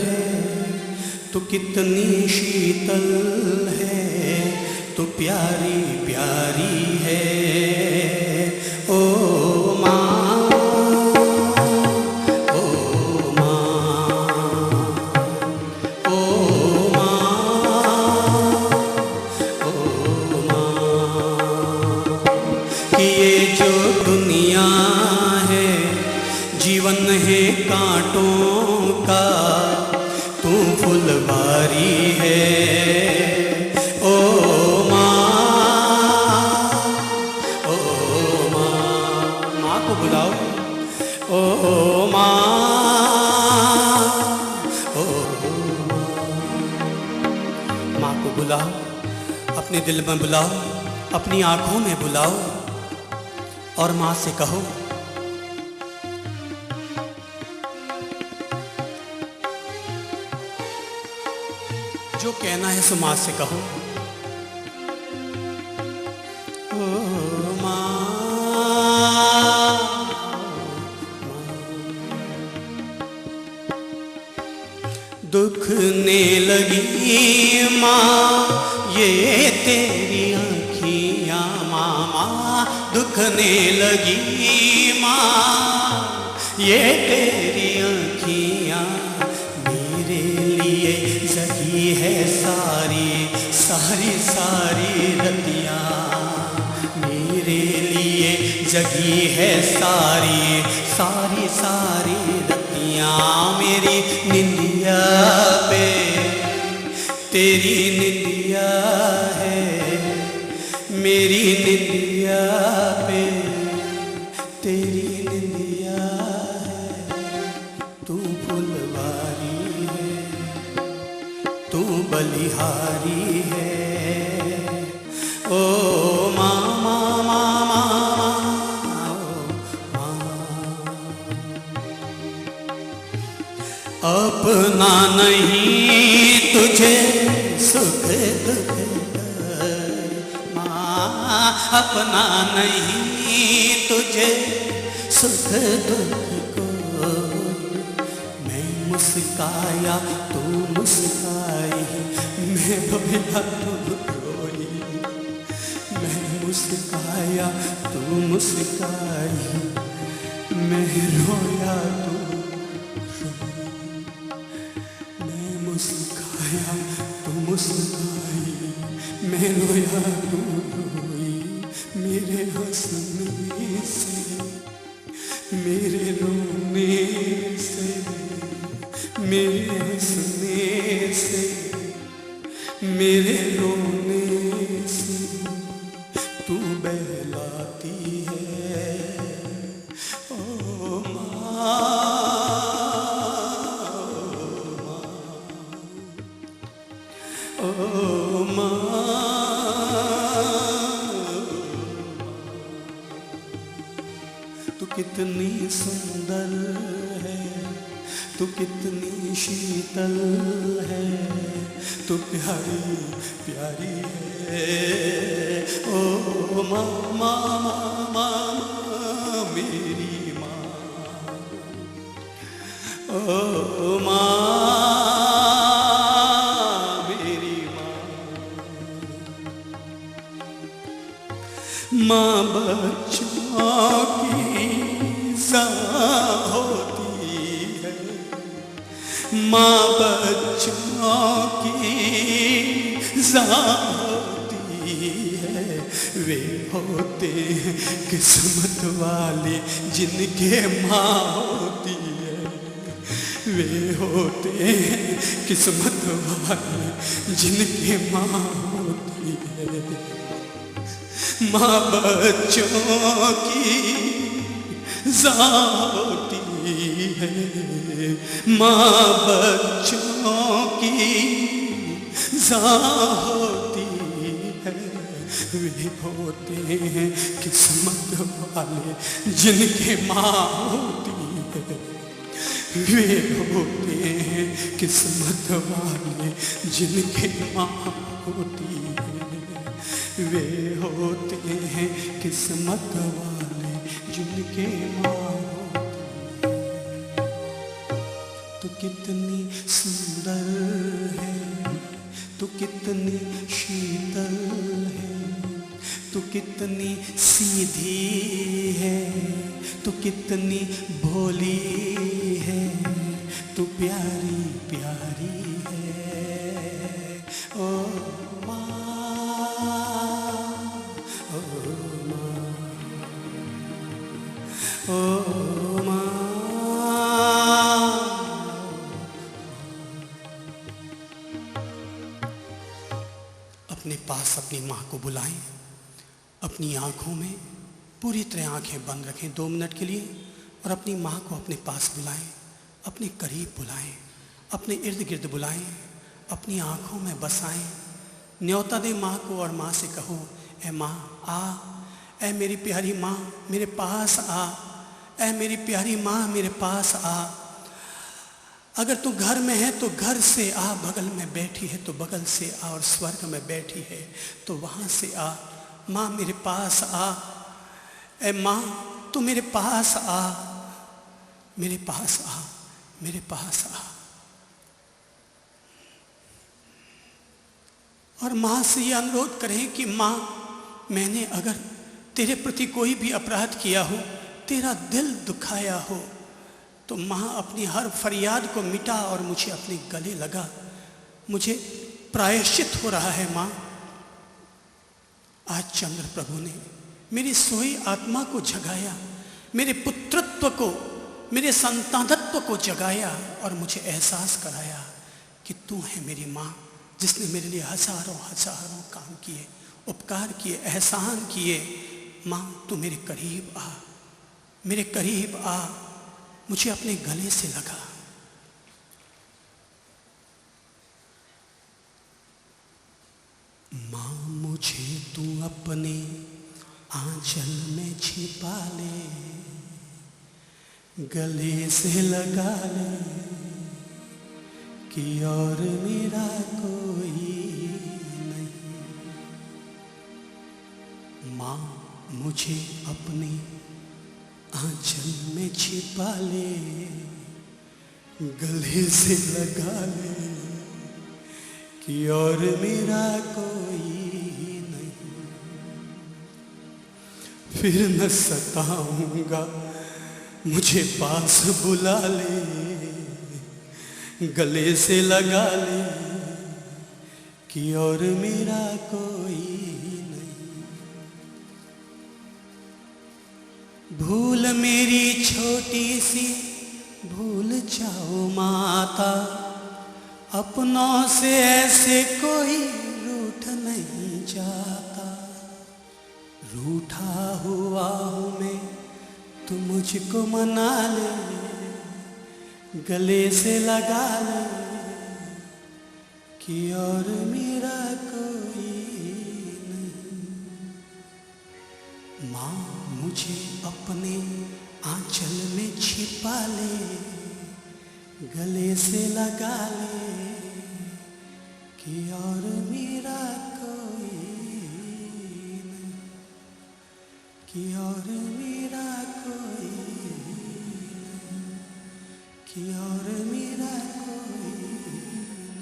है, तू कितनी शीतल है, तू प्यारी प्यारी है। ओ मां, ओ मां, ओ मां, ओ मां, कि ये जो दुनिया है जीवन है कांटों का, तू फुलवारी है। ओ माँ, ओ माँ, माँ को बुलाओ। ओ माँ, ओ माँ को बुलाओ, अपने दिल में बुलाओ, अपनी आंखों में बुलाओ और माँ से कहो, जो कहना है सो माँ से कहो। ओ माँ, दुखने लगी माँ ये तेरी आँखियाँ, मामा दुखने लगी माँ ये तेरी आँखियाँ, मेरे लिए जगी है सारी सारी सारी रतियाँ, मेरे लिए जगी है सारी सारी सारी रतियाँ। मेरी निंदिया पे तेरी निंदिया है, मेरी निंदिया पे तेरी निंदिया है। तू फुलवारी है, तू बलिहारी है। ओ मामा मामा, अपना नहीं तुझे सुख दुख माँ, अपना नहीं तुझे सुख दुख को। मैं मुस्काया तू मुस्काई, मैं रोया तू रोई, मैं मुस्काया तू मुस्काई, मैं रोया तू मुस्काया तू मुस्काई, मैं रोया तू रोई। मेरे हंसने से, मेरे रोने से, मेरे हंसने से, मेरे रोने से तू बहलाती है। ओ माँ, ओ माँ, तू कितनी सुंदर है, तू कितनी शीतल है, तू प्यारी प्यारी है। ओ माँ माँ माँ माँ मेरी माँ, ओ माँ मेरी माँ। माँ बच्चों की होती है, माँ बच्चों की होती है। वे होते हैं किस्मत वाले जिनके माँ होती है, वे होते हैं किस्मत वाले जिनके माँ होती है। माँ बच्चों की होती है, माँ बच्चों की होती है। वे होते हैं किस्मत वाले जिनके माँ होती है, वे होते हैं किस्मत वाले जिनके माँ होती है, वे होते हैं किस्मत वाले जिनके माँ होती है। तू कितनी सुंदर है, तू कितनी शीतल है, तू कितनी सीधी है, तू कितनी भोली है, तू प्यारी प्यारी है। ओ माँ, ओ माँ, ओ माँ। अपने पास अपनी माँ को बुलाएं, अपनी आँखों में पूरी तरह आँखें बंद रखें 2 मिनट के लिए और अपनी माँ को अपने पास बुलाएं, अपने करीब बुलाएं, अपने इर्द गिर्द बुलाएं, अपनी आँखों में बसाएं। न्योता दें माँ को और माँ से कहो, ए माँ आ, ए मेरी प्यारी माँ मेरे पास आ, ए मेरी प्यारी माँ मेरे पास आ। अगर तू घर में है तो घर से आ, बगल में बैठी है तो बगल से आ, और स्वर्ग में बैठी है तो वहाँ से आ। माँ मेरे पास आ, ए माँ तू मेरे पास आ, मेरे पास आ, मेरे पास आ। और माँ से ये अनुरोध करें कि माँ मैंने अगर तेरे प्रति कोई भी अपराध किया हो, तेरा दिल दुखाया हो, तो माँ अपनी हर फरियाद को मिटा और मुझे अपने गले लगा। मुझे प्रायश्चित हो रहा है माँ। आज चंद्र प्रभु ने मेरी सोई आत्मा को जगाया, मेरे पुत्रत्व को, मेरे संतानत्व को जगाया और मुझे एहसास कराया कि तू है मेरी माँ, जिसने मेरे लिए हजारों हजारों काम किए, उपकार किए, एहसान किए। माँ तू मेरे करीब आ, मेरे करीब आ, मुझे अपने गले से लगा। माँ मुझे तू अपने आंचल में छिपा ले, गले से लगा ले कि और मेरा कोई नहीं। माँ मुझे अपने आंचल में छिपा ले, गले से लगा ले कि और मेरा कोई नहीं। फिर न सताऊंगा, मुझे पास बुला ले, गले से लगा ले कि और मेरा कोई नहीं। भूल मेरी छोटी सी भूल जाओ माता, अपनों से ऐसे कोई रूठ नहीं जाता। रूठा हुआ हूँ मैं, तू मुझको मना ले, गले से लगा ले कि और मेरा कोई नहीं। माँ मुझे अपने आंचल में छिपा ले, गले से लगा ले कि और मेरा कोई नहीं, कि और मेरा कोई नहीं, कि और मेरा कोई नहीं।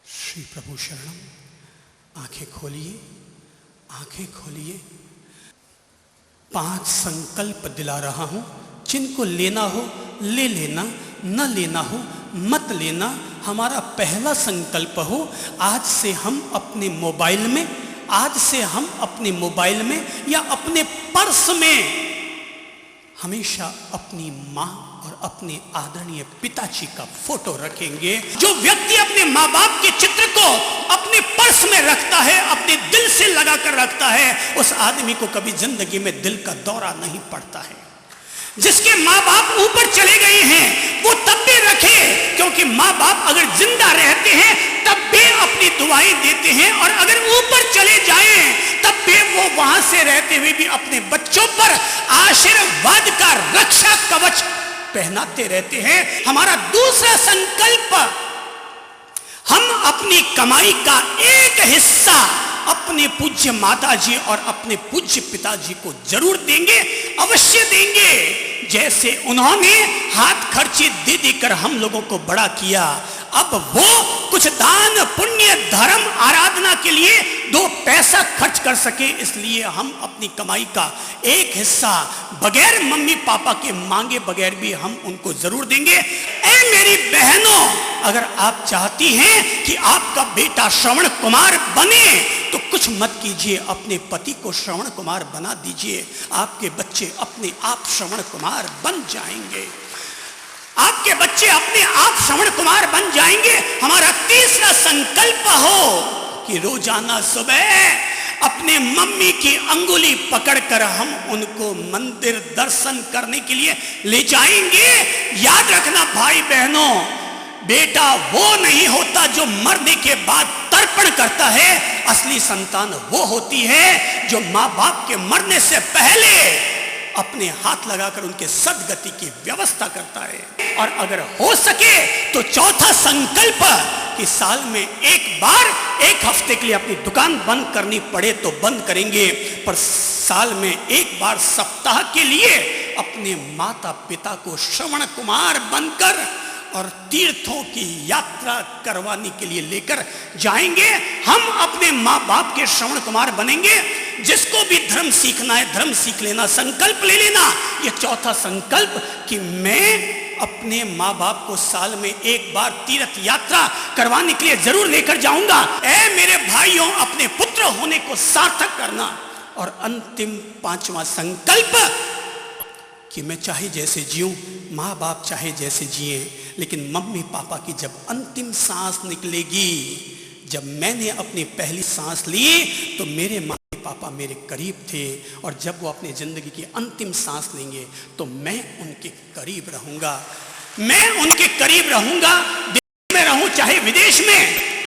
श्री प्रभु शरणम। आंखें खोलिए, आंखें खोलिए। 5 संकल्प दिला रहा हूं, जिनको लेना हो ले लेना, न लेना हो मत लेना। हमारा पहला संकल्प हो, आज से हम अपने मोबाइल में, आज से हम अपने मोबाइल में या अपने पर्स में हमेशा अपनी मां और अपने आदरणीय पिताजी का फोटो रखेंगे। जो व्यक्ति अपने माँ बाप के चित्र को अपने पर्स में रखता है, अपने दिल से लगा कर रखता है, उस आदमी को कभी जिंदगी में दिल का दौरा नहीं पड़ता है। जिसके माँ बाप ऊपर चले गए हैं वो तब भी रखे, क्योंकि माँ बाप अगर जिंदा रहते हैं तब भी अपनी दुआएं देते हैं, और अगर ऊपर चले जाएं तब भी वो वहां से रहते हुए भी अपने बच्चों पर आशीर्वाद का रक्षा कवच पहनाते रहते हैं। हमारा दूसरा संकल्प, हम अपनी कमाई का एक हिस्सा अपने पूज्य माताजी और अपने पूज्य पिताजी को जरूर देंगे, अवश्य देंगे। जैसे उन्होंने हाथ खर्ची दे देकर हम लोगों को बड़ा किया, अब वो कुछ दान पुण्य धर्म आराधना के लिए 2 पैसा खर्च कर सके, इसलिए हम अपनी कमाई का एक हिस्सा बगैर मम्मी पापा के मांगे बगैर भी हम उनको जरूर देंगे। ऐ मेरी बहनों, अगर आप चाहती हैं कि आपका बेटा श्रवण कुमार बने तो कुछ मत कीजिए, अपने पति को श्रवण कुमार बना दीजिए। आपके बच्चे अपने आप श्रवण कुमार बन जाएंगे, आपके बच्चे अपने आप श्रवण कुमार बन जाएंगे। हमारा तीसरा संकल्प हो कि रोजाना सुबह अपने मम्मी की अंगुली पकड़कर हम उनको मंदिर दर्शन करने के लिए ले जाएंगे। याद रखना भाई बहनों, बेटा वो नहीं होता जो मरने के बाद तर्पण करता है, असली संतान वो होती है जो माँ बाप के मरने से पहले अपने हाथ लगाकर उनके सदगति की व्यवस्था करता है। और अगर हो सके तो चौथा संकल्प कि साल में एक बार, एक हफ्ते के लिए अपनी दुकान बंद करनी पड़े तो बंद करेंगे, पर साल में एक बार सप्ताह के लिए अपने माता पिता को श्रवण कुमार बनकर और तीर्थों की यात्रा करवाने के लिए लेकर जाएंगे। हम अपने माँ बाप के श्रवण कुमार बनेंगे। जिसको भी धर्म सीखना है धर्म सीख लेना, संकल्प ले लेना। ये चौथा संकल्प कि मैं अपने माँ बाप को साल में एक बार तीर्थ यात्रा करवाने के लिए जरूर लेकर जाऊंगा। ऐ मेरे भाइयों, अपने पुत्र होने को सार्थक करना। और अंतिम 5वां संकल्प कि मैं चाहे जैसे जीऊं, माँ बाप चाहे जैसे जिए, लेकिन मम्मी पापा की जब अंतिम सांस निकलेगी, जब मैंने अपनी पहली सांस ली तो मेरे मम्मी पापा मेरे करीब थे, और जब वो अपनी जिंदगी की अंतिम सांस लेंगे तो मैं उनके करीब रहूंगा। मैं उनके करीब रहूंगा, देश में रहूं चाहे विदेश में,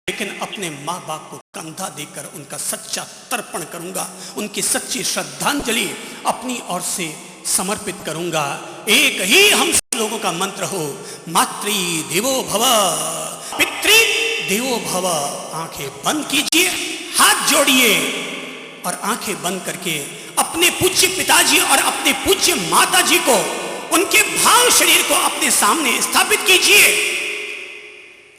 लेकिन अपने माँ बाप को कंधा देकर उनका सच्चा तर्पण करूंगा, उनकी सच्ची श्रद्धांजलि अपनी ओर से समर्पित करूंगा। एक ही हम सब लोगों का मंत्र हो, मातृ देवो भव, पितृ देवो भव। आंखें बंद कीजिए, हाथ जोड़िए और आंखें बंद करके अपने पूज्य पिताजी और अपने पूज्य माताजी को, उनके भाव शरीर को अपने सामने स्थापित कीजिए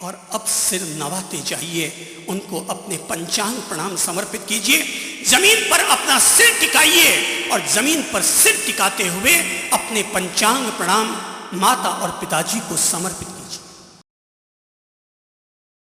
और अब सिर नवाते जाइए, उनको अपने पंचांग प्रणाम समर्पित कीजिए। जमीन पर अपना सिर टिकाइए और जमीन पर सिर टिकाते हुए अपने पंचांग प्रणाम माता और पिताजी को समर्पित